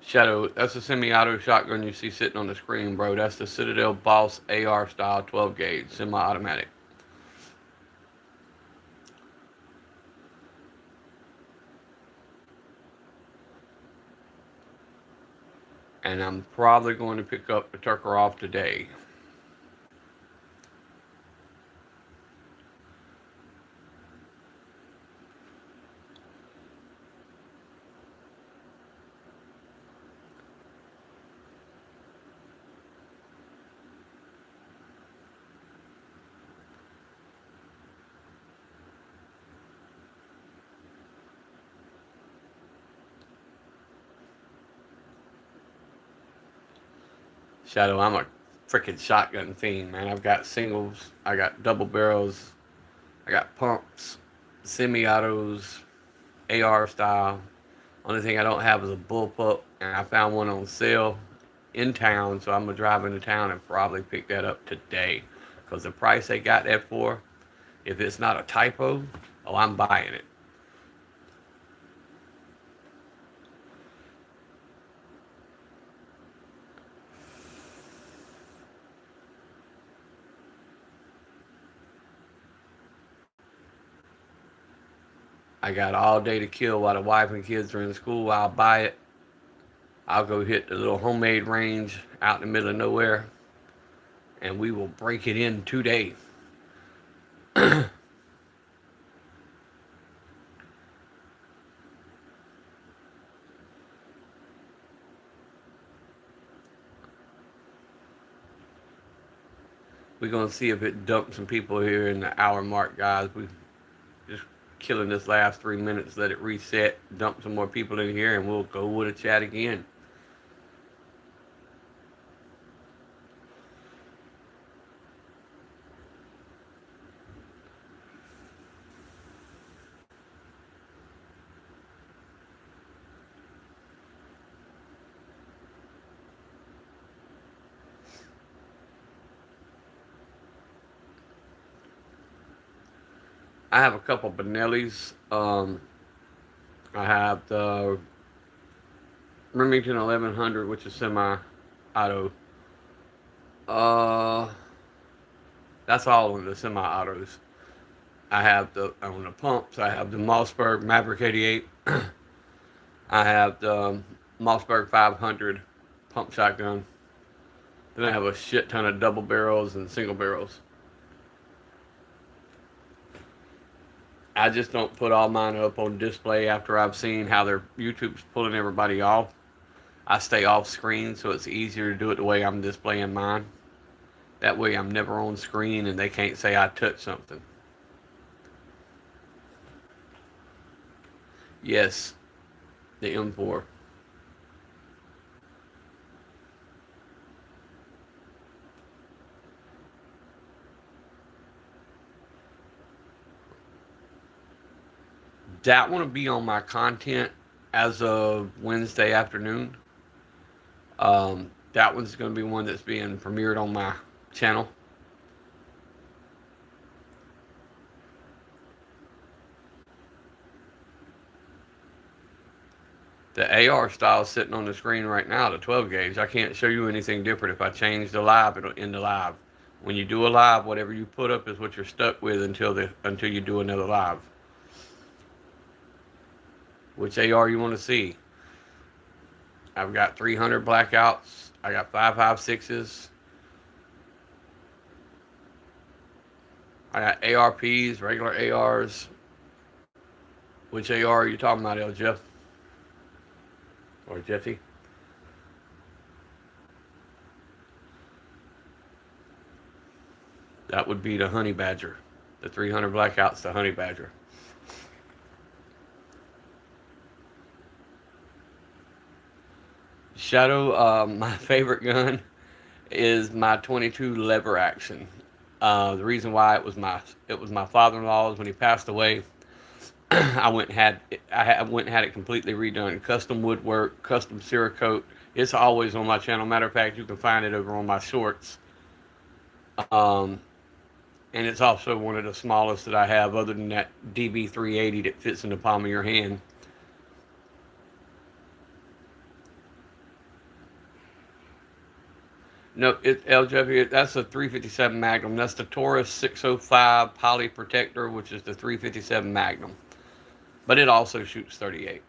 Shadow, that's the semi-auto shotgun you see sitting on the screen, bro. That's the Citadel Boss AR style 12 gauge semi-automatic. And I'm probably going to pick up the Turkarov today. Shadow, I'm a freaking shotgun fiend, man. I've got singles, I got double barrels, I got pumps, semi-autos, AR style. Only thing I don't have is a bullpup, and I found one on sale in town, so I'm gonna drive into town and probably pick that up today. Cause the price they got that for, if it's not a typo, oh, I'm buying it. I got all day to kill while the wife and kids are in school. I'll buy it. I'll go hit the little homemade range out in the middle of nowhere, and we will break it in 2 days. We're gonna see if it dumps some people here in the hour mark, guys. We just killing this last 3 minutes. Let it reset. Dump some more people in here, and we'll go with a chat again. I have a couple Benellis. I have the Remington 1100, which is semi-auto. Uh, that's all of the semi-autos. I have the on the pumps. I have the Mossberg Maverick 88. I have the Mossberg 500 pump shotgun. Then I have a shit ton of double barrels and single barrels. I just don't put all mine up on display after I've seen how their YouTube's pulling everybody off. I stay off screen so it's easier to do it the way I'm displaying mine. That way I'm never on screen and they can't say I touched something. Yes, the M4. That one will be on my content as of Wednesday afternoon. That one's going to be one that's being premiered on my channel. The AR style is sitting on the screen right now, the 12 gauge. I can't show you anything different. If I change the live, it'll end the live. When you do a live, whatever you put up is what you're stuck with until you do another live. Which AR you want to see? I've got 300 blackouts. I got 5.56s. I got ARPs, regular ARs. Which AR are you talking about, El Jeff? Or Jeffy? That would be the Honey Badger. The 300 blackouts, the Honey Badger. Shadow, my favorite gun is my 22 lever action. The reason why it was my father-in-law's when he passed away. I went and had it completely redone, custom woodwork, custom Cerakote. It's always on my channel. Matter of fact, you can find it over on my shorts. And it's also one of the smallest that I have, other than that DB380 that fits in the palm of your hand. No, LW, that's a 357 Magnum. That's the Taurus 605 Poly Protector, which is the 357 Magnum. But it also shoots 38.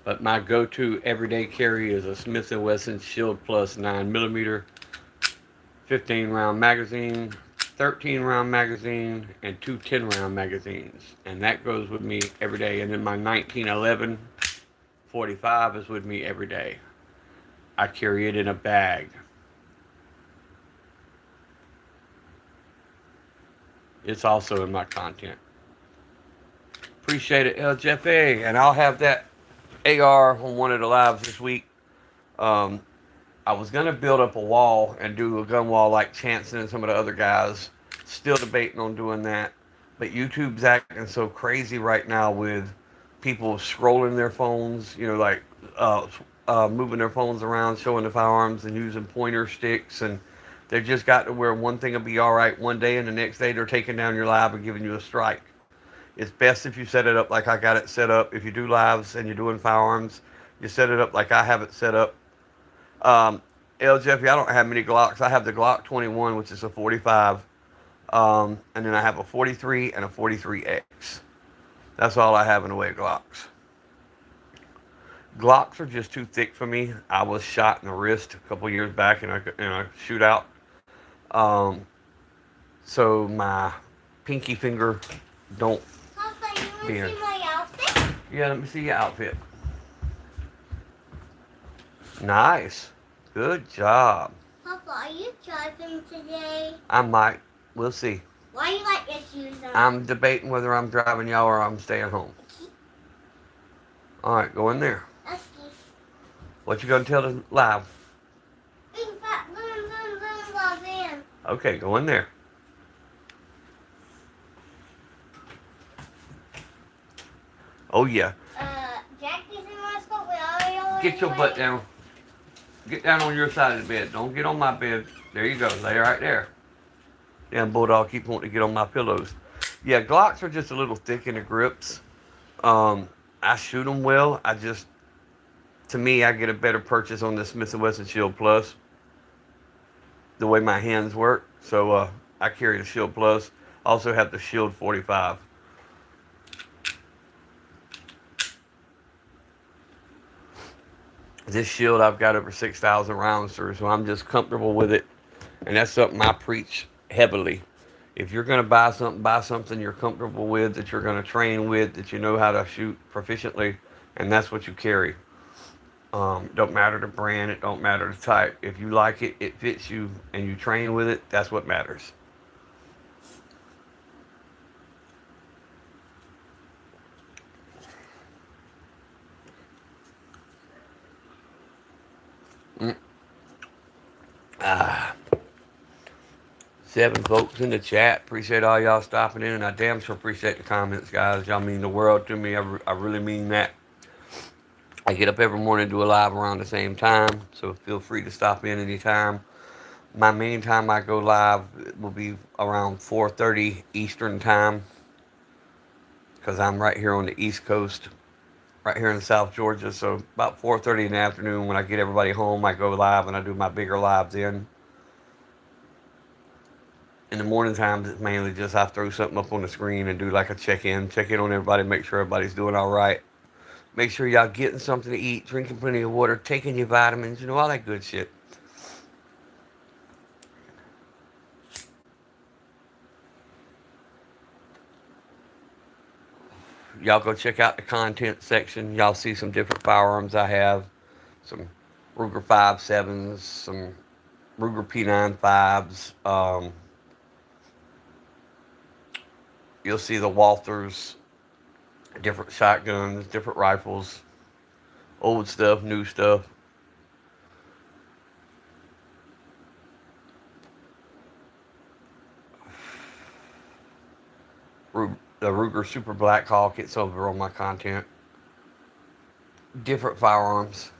But my go-to everyday carry is a Smith & Wesson Shield Plus 9mm, 15-round magazine, 13-round magazine, and two 10-round magazines. And that goes with me every day. And then my 1911 45 is with me every day. I carry it in a bag. It's also in my content. Appreciate it, LJFA. And I'll have that AR on one of the lives this week. Um, I was gonna build up a wall and do a gun wall like Chanson and some of the other guys. Still debating on doing that. But YouTube's acting so crazy right now with people scrolling their phones, like uh, moving their phones around, showing the firearms and using pointer sticks. And they just got to where one thing will be all right one day and the next day they're taking down your live and giving you a strike. It's best if you set it up like I got it set up. If you do lives and you're doing firearms, you set it up like I have it set up. um, L. Jeffy, I don't have many Glocks. I have the Glock 21, which is a 45, and then I have a 43 and a 43X. That's all I have in the way of Glocks. Glocks are just too thick for me. I was shot in the wrist a couple years back in a shootout. Um, so my pinky finger don't Papa, you want to bend. see my outfit? Yeah, let me see your outfit. Nice. Good job. Papa, are you driving today? I might. We'll see. Why you like your shoes on? I'm debating whether I'm driving y'all or I'm staying home. All right, go in there. That's What you gonna tell the live? big fat boom boom boom blah bam. Okay, go in there. Oh yeah. Jackie's in my spot. We already Get your butt down. Get down on your side of the bed. Don't get on my bed. There you go. Lay right there. Damn bulldog keep wanting to get on my pillows. Yeah, Glocks are just a little thick in the grips. I shoot them well. To me, I get a better purchase on the Smith & Wesson Shield Plus. The way my hands work. So I carry the Shield Plus. Also have the Shield 45. This Shield I've got over 6,000 rounds through, so I'm just comfortable with it. And that's something I preach heavily. If you're going to buy something you're comfortable with, that you're going to train with, that you know how to shoot proficiently, and that's what you carry. Don't matter the brand, it don't matter the type. If you like it, it fits you, and you train with it, that's what matters. Mm. Ah. 7 folks in the chat. Appreciate all y'all stopping in, and I damn sure appreciate the comments, guys. Y'all mean the world to me. I really mean that. I get up every morning and do a live around the same time, so feel free to stop in anytime. My main time I go live will be around 4:30 Eastern time, because I'm right here on the East Coast, right here in South Georgia. So about 4:30 in the afternoon, when I get everybody home, I go live and I do my bigger lives in. In the morning times, it's mainly just I throw something up on the screen and do like a check in on everybody, make sure everybody's doing all right. Make sure y'all getting something to eat, drinking plenty of water, taking your vitamins, all that good shit. Y'all go check out the content section. Y'all see some different firearms I have. Some Ruger 5.7s, some Ruger P95s. You'll see the Walthers, different shotguns, different rifles, old stuff, new stuff. The Ruger Super Black Hawk, it's over on my content. Different firearms.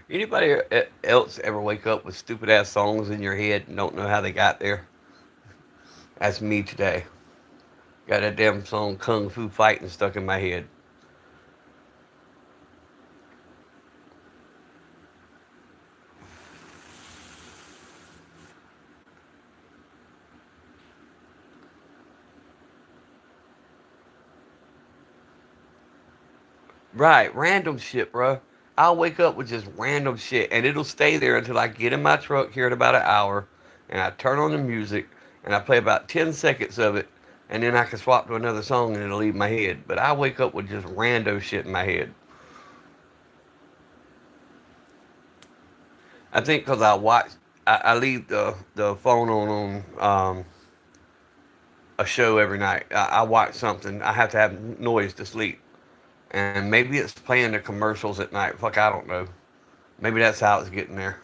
Anybody else ever wake up with stupid ass songs in your head and don't know how they got there? That's me today. Got that damn song Kung Fu Fighting stuck in my head. Right, random shit, bro. I'll wake up with just random shit, and it'll stay there until I get in my truck here in about an hour, and I turn on the music, and I play about 10 seconds of it, and then I can swap to another song, and it'll leave my head. But I wake up with just rando shit in my head. I think because I leave the phone on a show every night. I watch something. I have to have noise to sleep, and maybe it's playing the commercials at night. Fuck, I don't know. Maybe that's how it's getting there.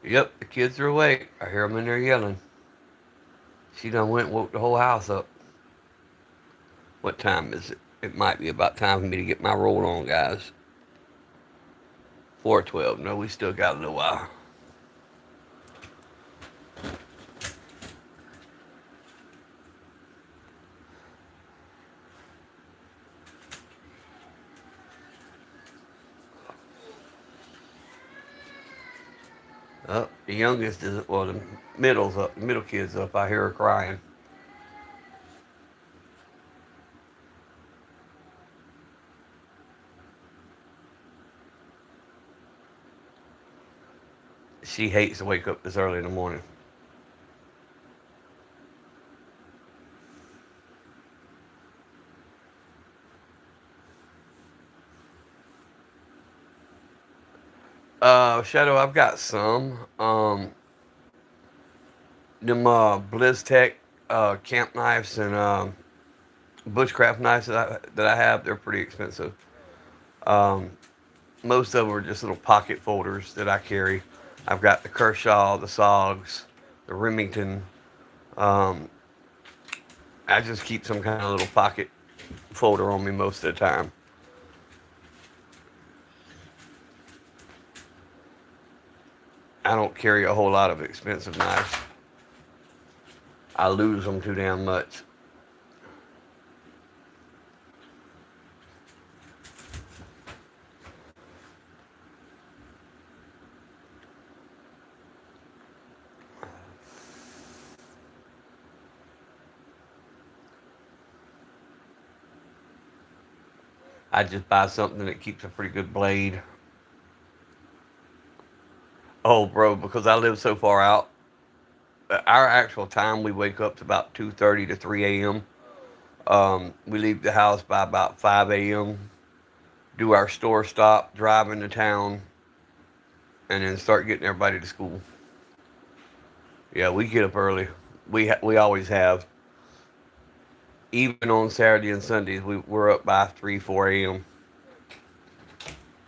Yep, the kids are awake. I hear them in there yelling. She done went and woke the whole house up. What time is it? It might be about time for me to get my roll on, guys. 4:12. No, we still got a little while. The youngest is, well, the middle's up. The middle kid's up. I hear her crying. She hates to wake up this early in the morning. Shadow, I've got some. Them BlizzTech camp knives and bushcraft knives that I have, they're pretty expensive. Um, Most of them are just little pocket folders that I carry. I've got the Kershaw, the Sogs, the Remington. Um, I just keep some kind of little pocket folder on me most of the time. I don't carry a whole lot of expensive knives. I lose them too damn much. I just buy something that keeps a pretty good blade. Oh, bro, because I live so far out, our actual time we wake up to about 2:30 to 3 a.m. We leave the house by about 5 a.m. Do our store stop, drive into town, and then start getting everybody to school. Yeah, we get up early. We always have. Even on Saturday and Sundays, we're up by 3 4 a.m.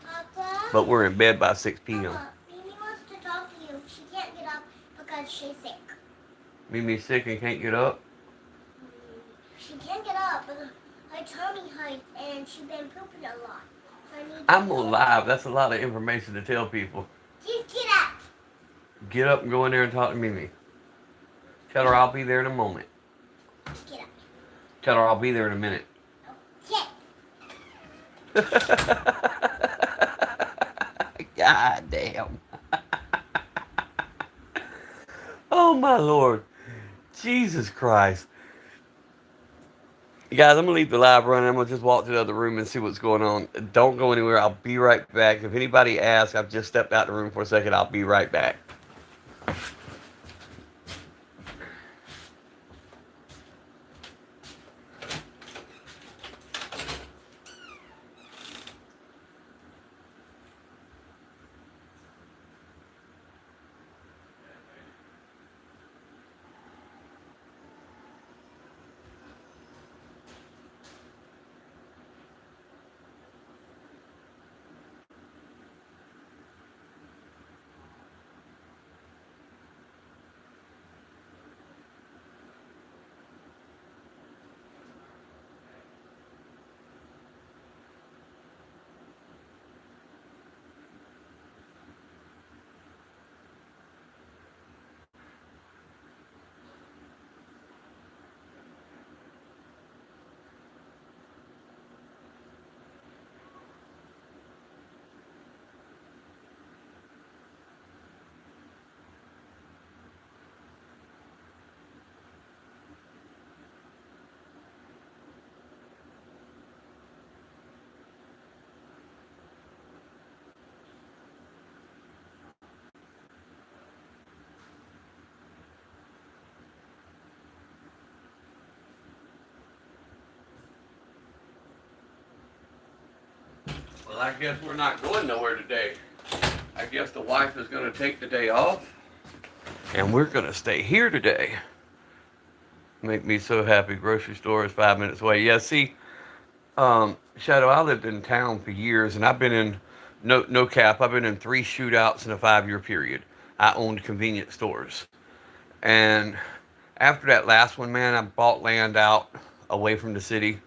Papa, But we're in bed by 6 p.m. Papa, Mimi wants to talk to you. She can't get up because she's sick. Mimi's sick and can't get up. She can't get up because her tummy hurts and she's been pooping a lot. So I need to I'm go. on live. That's a lot of information to tell people. Just get up. Get up and go in there and talk to Mimi. Tell her I'll be there in a moment. Get up. Tell her I'll be there in a minute. Okay. God damn. Oh my lord. Jesus Christ. Guys, I'm gonna leave the live running. I'm gonna just walk to the other room and see what's going on. Don't go anywhere. I'll be right back. If anybody asks, I've just stepped out the room for a second. I'll be right back. Well, I guess we're not going nowhere today. I guess the wife is going to take the day off, and we're going to stay here today. Make me so happy. Grocery store is 5 minutes away. Yeah, see, Shadow, I lived in town for years, and I've been in no cap. I've been in 3 shootouts in a 5 year period. I owned convenience stores, and after that last one, man, I bought land out away from the city,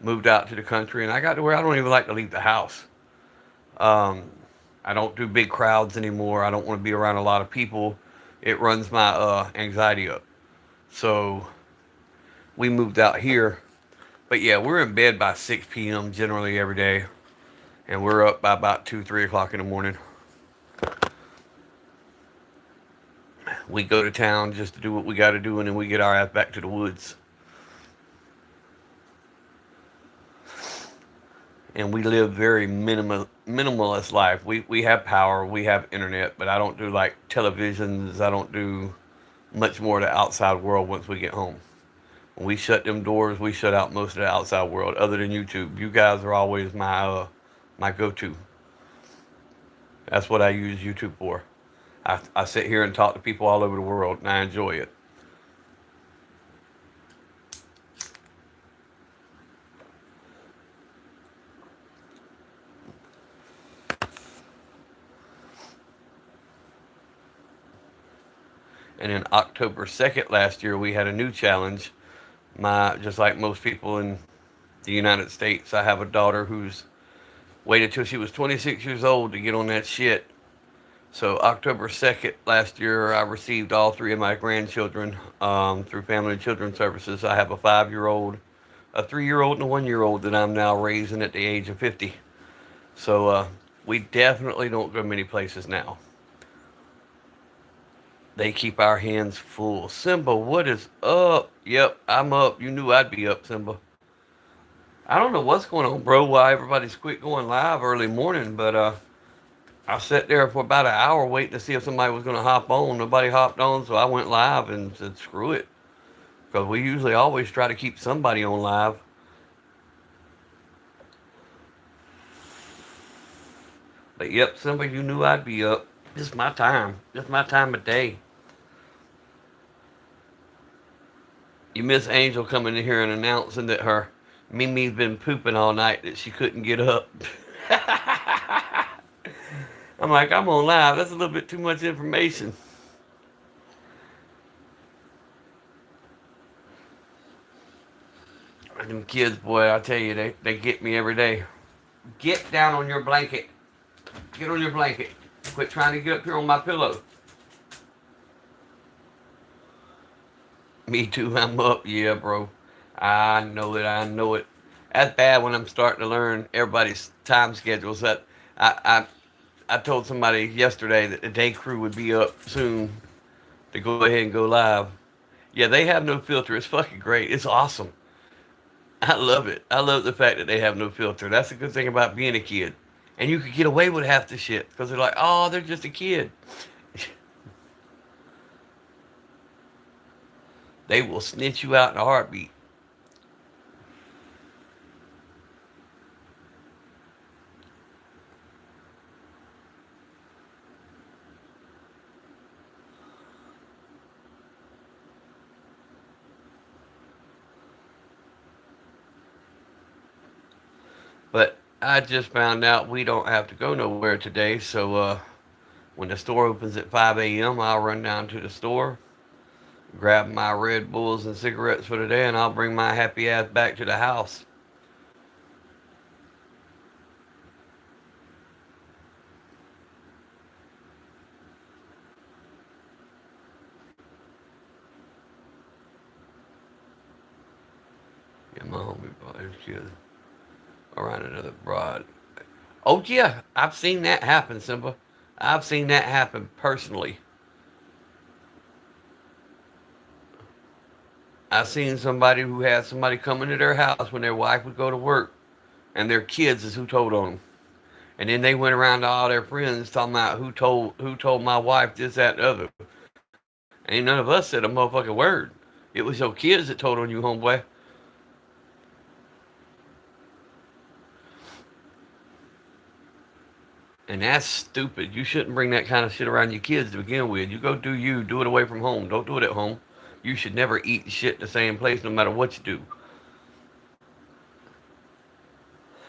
moved out to the country, and I got to where I don't even like to leave the house. Um, I don't do big crowds anymore. I don't want to be around a lot of people. It runs my anxiety up. So we moved out here. But yeah, we're in bed by 6 p.m. generally every day, and we're up by about 2, 3 o'clock in the morning. We go to town just to do what we got to do, and then we get our ass back to the woods. And we live very minimalist life. We have power, we have internet, but I don't do like televisions. I don't do much more of the outside world once we get home. When we shut them doors, we shut out most of the outside world, other than YouTube. You guys are always my go-to. That's what I use YouTube for. I sit here and talk to people all over the world, and I enjoy it. And then October 2nd last year, we had a new challenge. Just like most people in the United States, I have a daughter who's waited till she was 26 years old to get on that shit. So October 2nd last year, I received all three of my grandchildren through Family and Children's Services. I have a 5 year old, a 3 year old, and a 1 year old that I'm now raising at the age of 50. So we definitely don't go many places now. They keep our hands full. Simba, what is up? Yep, I'm up. You knew I'd be up, Simba. I don't know what's going on, bro. Why everybody's quit going live early morning, but I sat there for about an hour waiting to see if somebody was going to hop on. Nobody hopped on, so I went live and said, screw it. Because we usually always try to keep somebody on live. But yep, Simba, you knew I'd be up. Just my time. Just my time of day. You miss Angel coming in here and announcing that her Mimi's been pooping all night, that she couldn't get up. I'm like, I'm on live. That's a little bit too much information. Them kids, boy, I tell you, they get me every day. Get down on your blanket. Get on your blanket. Quit trying to get up here on my pillow. Me too, I'm up. Yeah, bro. I know it. I know it. That's bad when I'm starting to learn everybody's time schedules. That I told somebody yesterday that the day crew would be up soon to go ahead and go live. Yeah, they have no filter. It's fucking great. It's awesome. I love it. I love the fact that they have no filter. That's a good thing about being a kid. And you could get away with half the shit because they're like, oh, they're just a kid. They will snitch you out in a heartbeat. But I just found out we don't have to go nowhere today. So when the store opens at 5 a.m., I'll run down to the store, grab my Red Bulls and cigarettes for the day, and I'll bring my happy ass back to the house. Yeah, my homie brought his kid around another broad. Oh, yeah, I've seen that happen, Simba. I've seen that happen personally. I've seen somebody who had somebody come into their house when their wife would go to work, and their kids is who told on them. And then they went around to all their friends talking about who told my wife this, that, and the other. Ain't none of us said a motherfucking word. It was your kids that told on you, homeboy. And that's stupid. You shouldn't bring that kind of shit around your kids to begin with. You go do you, do it away from home. Don't do it at home. You should never eat shit in the same place no matter what you do.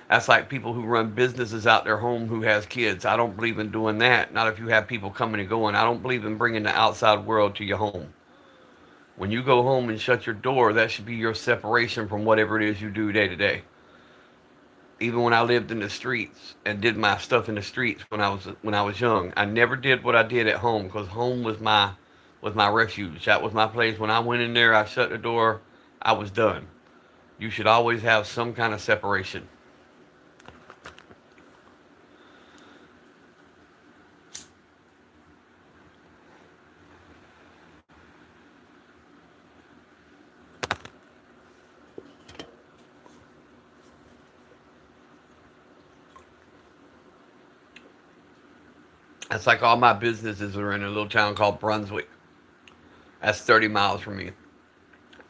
That's like people who run businesses out their home who has kids. I don't believe in doing that. Not if you have people coming and going. I don't believe in bringing the outside world to your home. When you go home and shut your door, that should be your separation from whatever it is you do day to day. Even when I lived in the streets and did my stuff in the streets when I was young, I never did what I did at home because home was my refuge. That was my place. When I went in there, I shut the door. I was done. You should always have some kind of separation. That's like all my businesses are in a little town called Brunswick. That's 30 miles from me.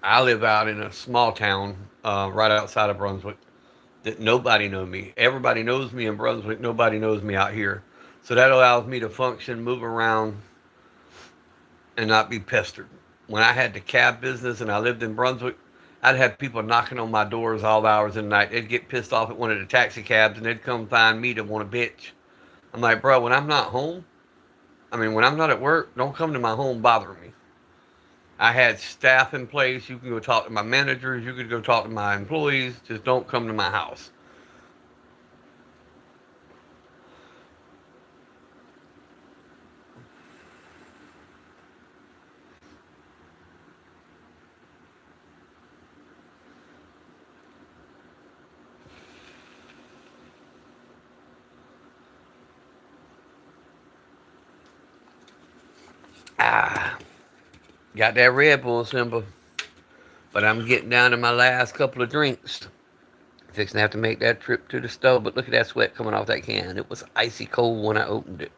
I live out in a small town right outside of Brunswick that nobody knows me. Everybody knows me in Brunswick. Nobody knows me out here. So that allows me to function, move around, and not be pestered. When I had the cab business and I lived in Brunswick, I'd have people knocking on my doors all the hours of the night. They'd get pissed off at one of the taxi cabs and they'd come find me to want to bitch. I'm like, bro, when I'm not home, when I'm not at work, don't come to my home bothering me. I had staff in place. You can go talk to my managers. You could go talk to my employees. Just don't come to my house. Ah, got that Red Bull, Simba. But I'm getting down to my last couple of drinks. Fixing to have to make that trip to the stove. But look at that sweat coming off that can. It was icy cold when I opened it.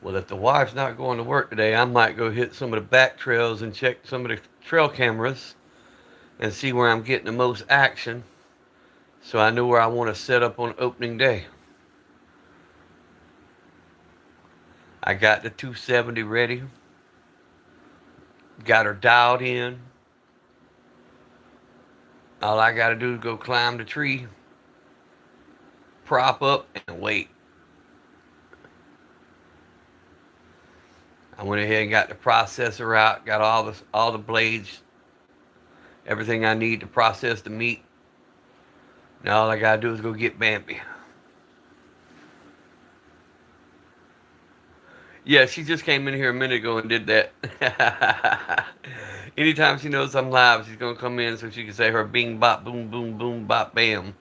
Well, if the wife's not going to work today, I might go hit some of the back trails and check some of the trail cameras and see where I'm getting the most action so I know where I want to set up on opening day. I got the 270 ready, got her dialed in. All I got to do is go climb the tree, prop up, and wait. I went ahead and got the processor out, got all the blades, everything I need to process the meat. Now all I gotta do is go get Bambi. Yeah, she just came in here a minute ago and did that. Anytime she knows I'm live, she's gonna come in so she can say her bing bop boom boom boom bop bam.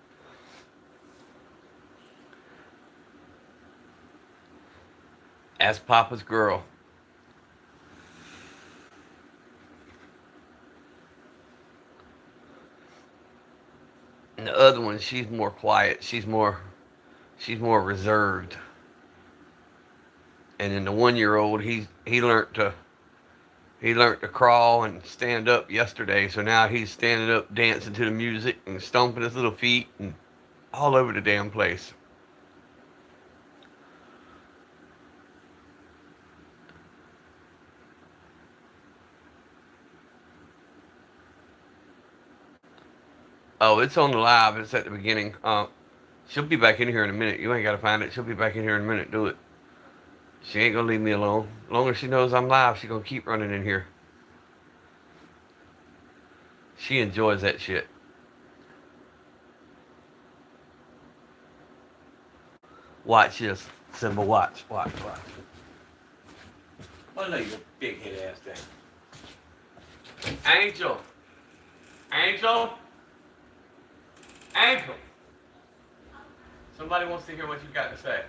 That's Papa's girl. And the other one, she's more quiet. She's more reserved. And then the 1 year old, he learned to crawl and stand up yesterday. So now he's standing up, dancing to the music and stomping his little feet and all over the damn place. Oh, it's on the live. It's at the beginning. She'll be back in here in a minute. You ain't got to find it. She'll be back in here in a minute. Do it. She ain't gonna leave me alone. As long as she knows I'm live, she gonna keep running in here. She enjoys that shit. Watch this. Simba, watch. Watch. Oh, look, your big head ass thing. Angel. Angel. Angel. Somebody wants to hear what you got to say.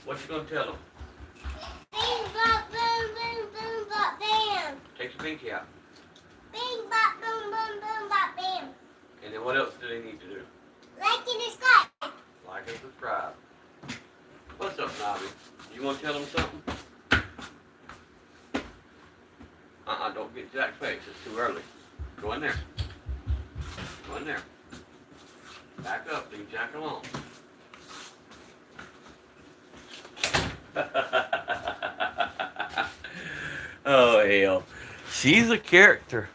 What you gonna tell them? Bing bop boom boom boom bop bam. Take your pinky out. Bing bop boom boom boom bop bam. And then what else do they need to do? Like and subscribe. Like and subscribe. What's up, Nobby? You want to tell them something? Don't get Jack's face. It's too early. Go in there. Go in there. Back up. Leave Jack alone. Oh, hell. She's a character.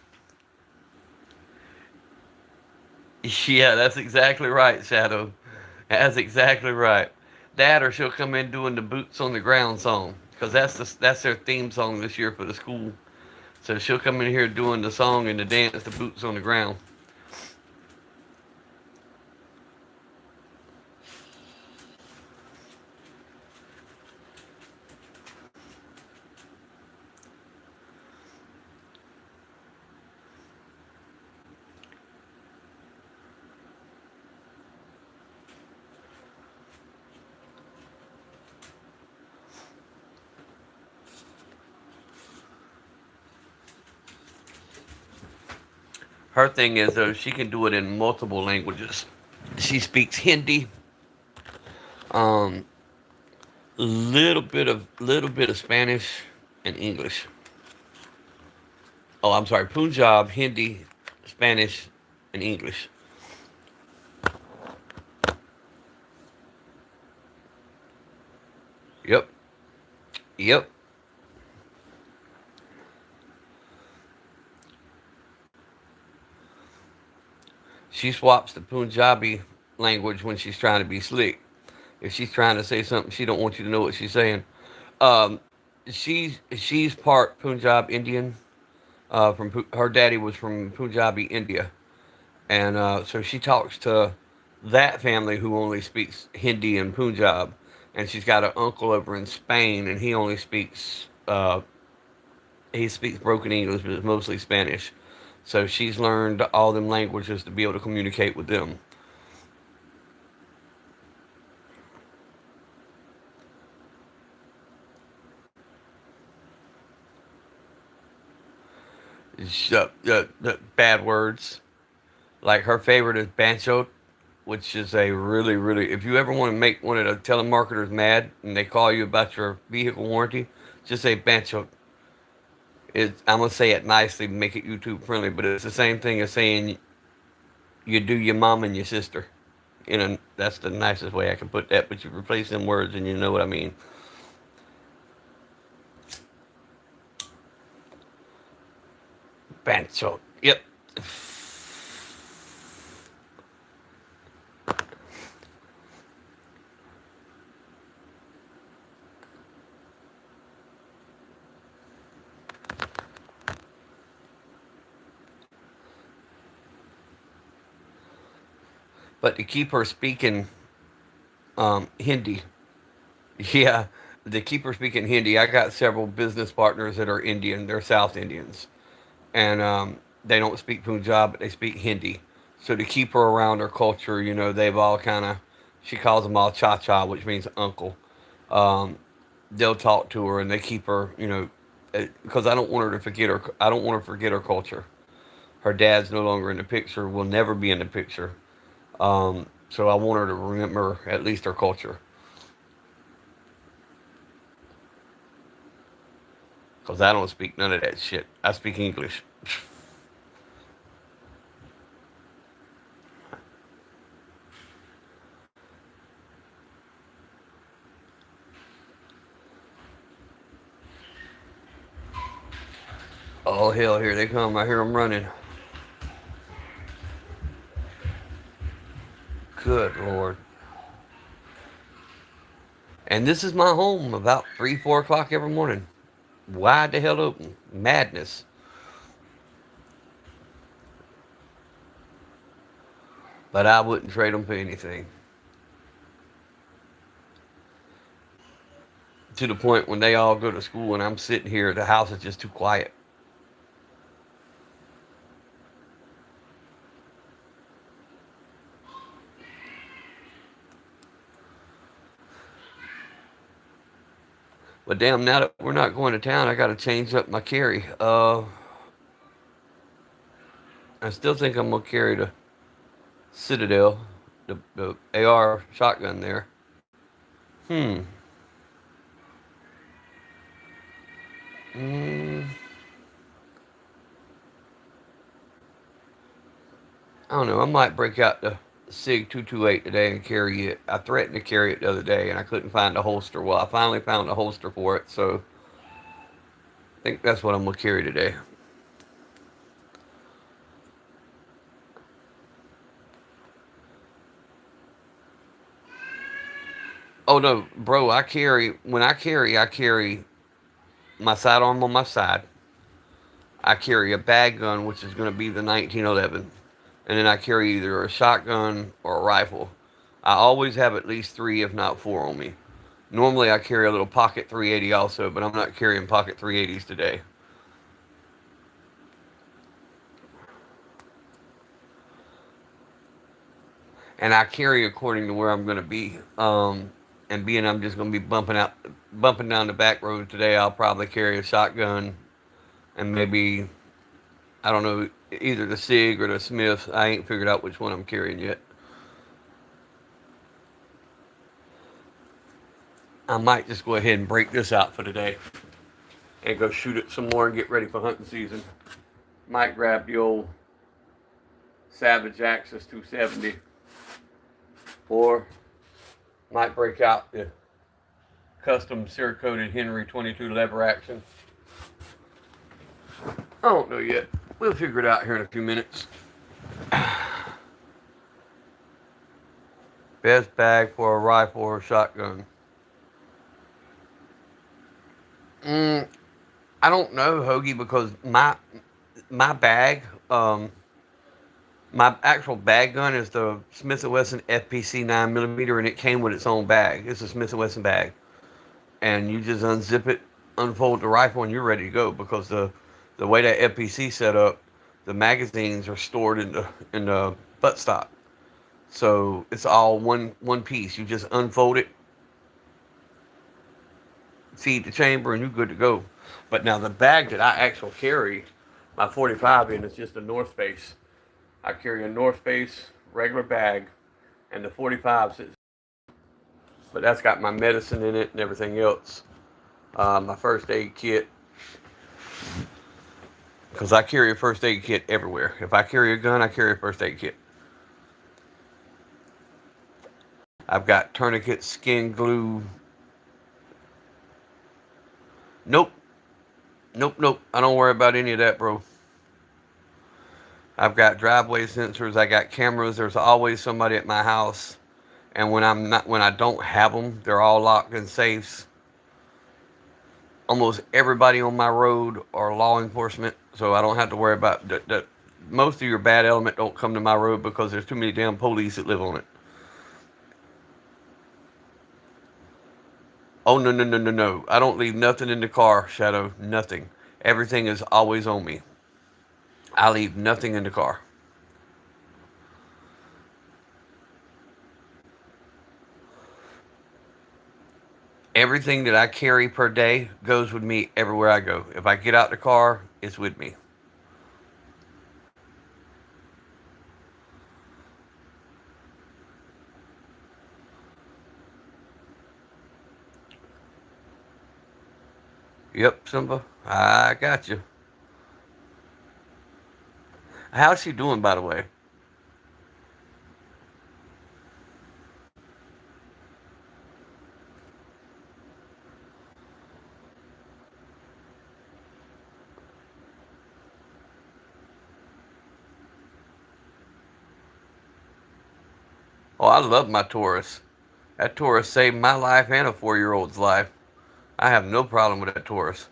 Yeah, that's exactly right, Shadow. That's exactly right. That or she'll come in doing the boots on the ground song because that's their theme song this year for the school. So she'll come in here doing the song and the dance, the boots on the ground. Her thing is though she can do it in multiple languages. She speaks Hindi, um, little bit of Spanish and English. Oh, I'm sorry, Punjab, Hindi, Spanish, and English. Yep, yep. She swaps the Punjabi language when she's trying to be slick. If she's trying to say something, she don't want you to know what she's saying. Um, she's part Punjab Indian. From her daddy was from Punjabi India, and so she talks to that family who only speaks Hindi and Punjab, and she's got an uncle over in Spain, and he speaks broken English, but it's mostly Spanish. So she's learned all them languages to be able to communicate with them. Bad words. Like her favorite is bancho, which is a really. If you ever want to make one of the telemarketers mad and they call you about your vehicle warranty, just say bancho. I'm gonna say it nicely, make it YouTube friendly, but it's the same thing as saying you do your mom and your sister. That's the nicest way I can put that. But you replace them words and you know what I mean. Bancho. Yep. But to keep her speaking Hindi, yeah, to keep her speaking Hindi, I got several business partners that are Indian. They're South Indians, and they don't speak Punjab, but they speak Hindi. So to keep her around her culture, they've all kind of, she calls them all cha cha, which means uncle. Um, they'll talk to her and they keep her, because I don't want her to forget her. I don't want her to forget her culture. Her dad's no longer in the picture. Will never be in the picture. So I want her to remember at least her culture. Because I don't speak none of that shit. I speak English. Oh hell, here they come! I hear them running. Good lord! And this is my home about 3, 4 o'clock every morning. Wide the hell open. Madness. But I wouldn't trade them for anything. To the point when they all go to school and I'm sitting here, the house is just too quiet. But damn, now that we're not going to town, I got to change up my carry. I still think I'm gonna carry the Citadel, the AR shotgun there. Hmm. Mm, I don't know. I might break out the SIG 228 today and carry it. I threatened to carry it the other day and I couldn't find a holster. Well, I finally found a holster for it, so I think that's what I'm gonna carry today. Oh no, bro! I carry my sidearm on my side. I carry a bag gun, which is going to be the 1911, and then I carry either a shotgun or a rifle. I always have at least three, if not four, on me. Normally, I carry a little pocket 380 also, but I'm not carrying pocket 380s today. And I carry according to where I'm going to be. And being I'm just going to be bumping down the back road today, I'll probably carry a shotgun and maybe, I don't know, either the SIG or the Smith. I ain't figured out which one I'm carrying yet. I might just go ahead and break this out for today and go shoot it some more and get ready for hunting season. Might grab the old Savage Axis 270 or might break out the custom Cerakoted Henry 22 lever action. I don't know yet. We'll figure it out here in a few minutes. Best bag for a rifle or a shotgun. I don't know, Hoagie, because my bag, my actual bag gun is the Smith & Wesson FPC 9mm, and it came with its own bag. It's a Smith & Wesson bag, and you just unzip it, unfold the rifle, and you're ready to go. Because the way that FPC set up, the magazines are stored in the buttstock, so it's all one piece. You just unfold it, feed the chamber, and you're good to go. But now the bag that I actually carry my 45 in is just a North Face. I carry a North Face regular bag, and the 45 sits. But that's got my medicine in it and everything else. My first aid kit, because I carry a first aid kit everywhere. If I carry a gun, I carry a first aid kit. I've got tourniquets, skin glue. Nope, nope. I don't worry about any of that, bro. I've got driveway sensors. I got cameras. There's always somebody at my house, and when I don't have them, they're all locked in safes. Almost everybody on my road are law enforcement, so I don't have to worry about that. Most of your bad element don't come to my road because there's too many damn police that live on it. Oh no! I don't leave nothing in the car, Shadow. Nothing. Everything is always on me. I leave nothing in the car. Everything that I carry per day goes with me everywhere I go. If I get out the car, it's with me. Yep, Simba. I got you. How's she doing, by the way? Oh, I love my Taurus. That Taurus saved my life and a 4-year old's life. I have no problem with that Taurus.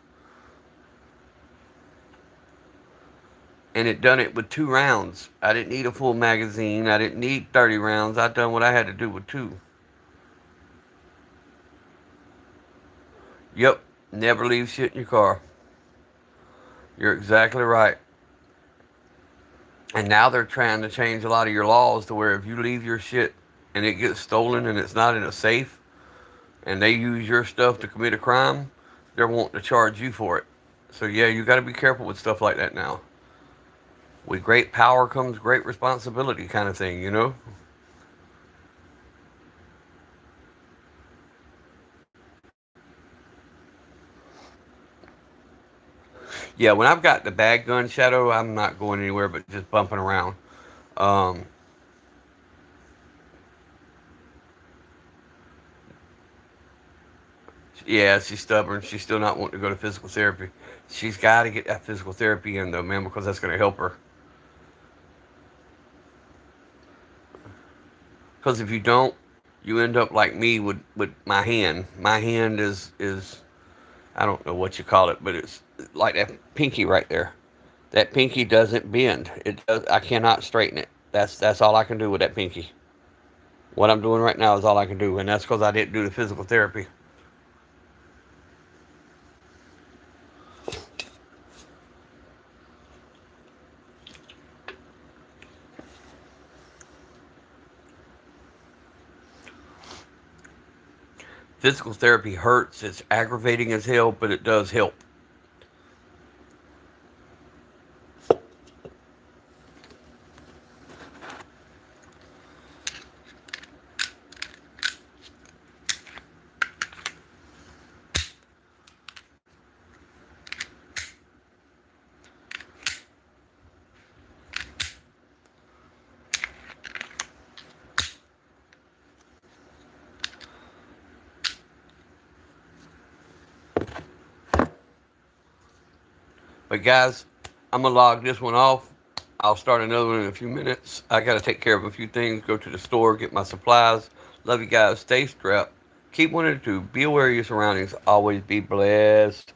And it done it with 2 rounds. I didn't need a full magazine. I didn't need 30 rounds. I done what I had to do with 2. Yep, never leave shit in your car. You're exactly right. And now they're trying to change a lot of your laws to where if you leave your shit and it gets stolen and it's not in a safe and they use your stuff to commit a crime, they're wanting to charge you for it. So yeah, you got to be careful with stuff like that now. With great power comes great responsibility, kind of thing, you know? Yeah, when I've got the bag gun, Shadow, I'm not going anywhere but just bumping around. Um, yeah, she's stubborn. She's still not wanting to go to physical therapy. She's got to get that physical therapy in, though, man, because that's going to help her. Because if you don't, you end up like me with my hand. My hand is I don't know what you call it, but it's like that pinky right there. That pinky doesn't bend. It does. I cannot straighten it. That's all I can do with that pinky. What I'm doing right now is all I can do, and that's because I didn't do the physical therapy. Physical therapy hurts. It's aggravating as hell, but it does help. But guys, I'm gonna log this one off. I'll start another one in a few minutes. I gotta take care of a few things. Go to the store, get my supplies. Love you guys. Stay strapped. Keep wanting to be aware of your surroundings. Always be blessed.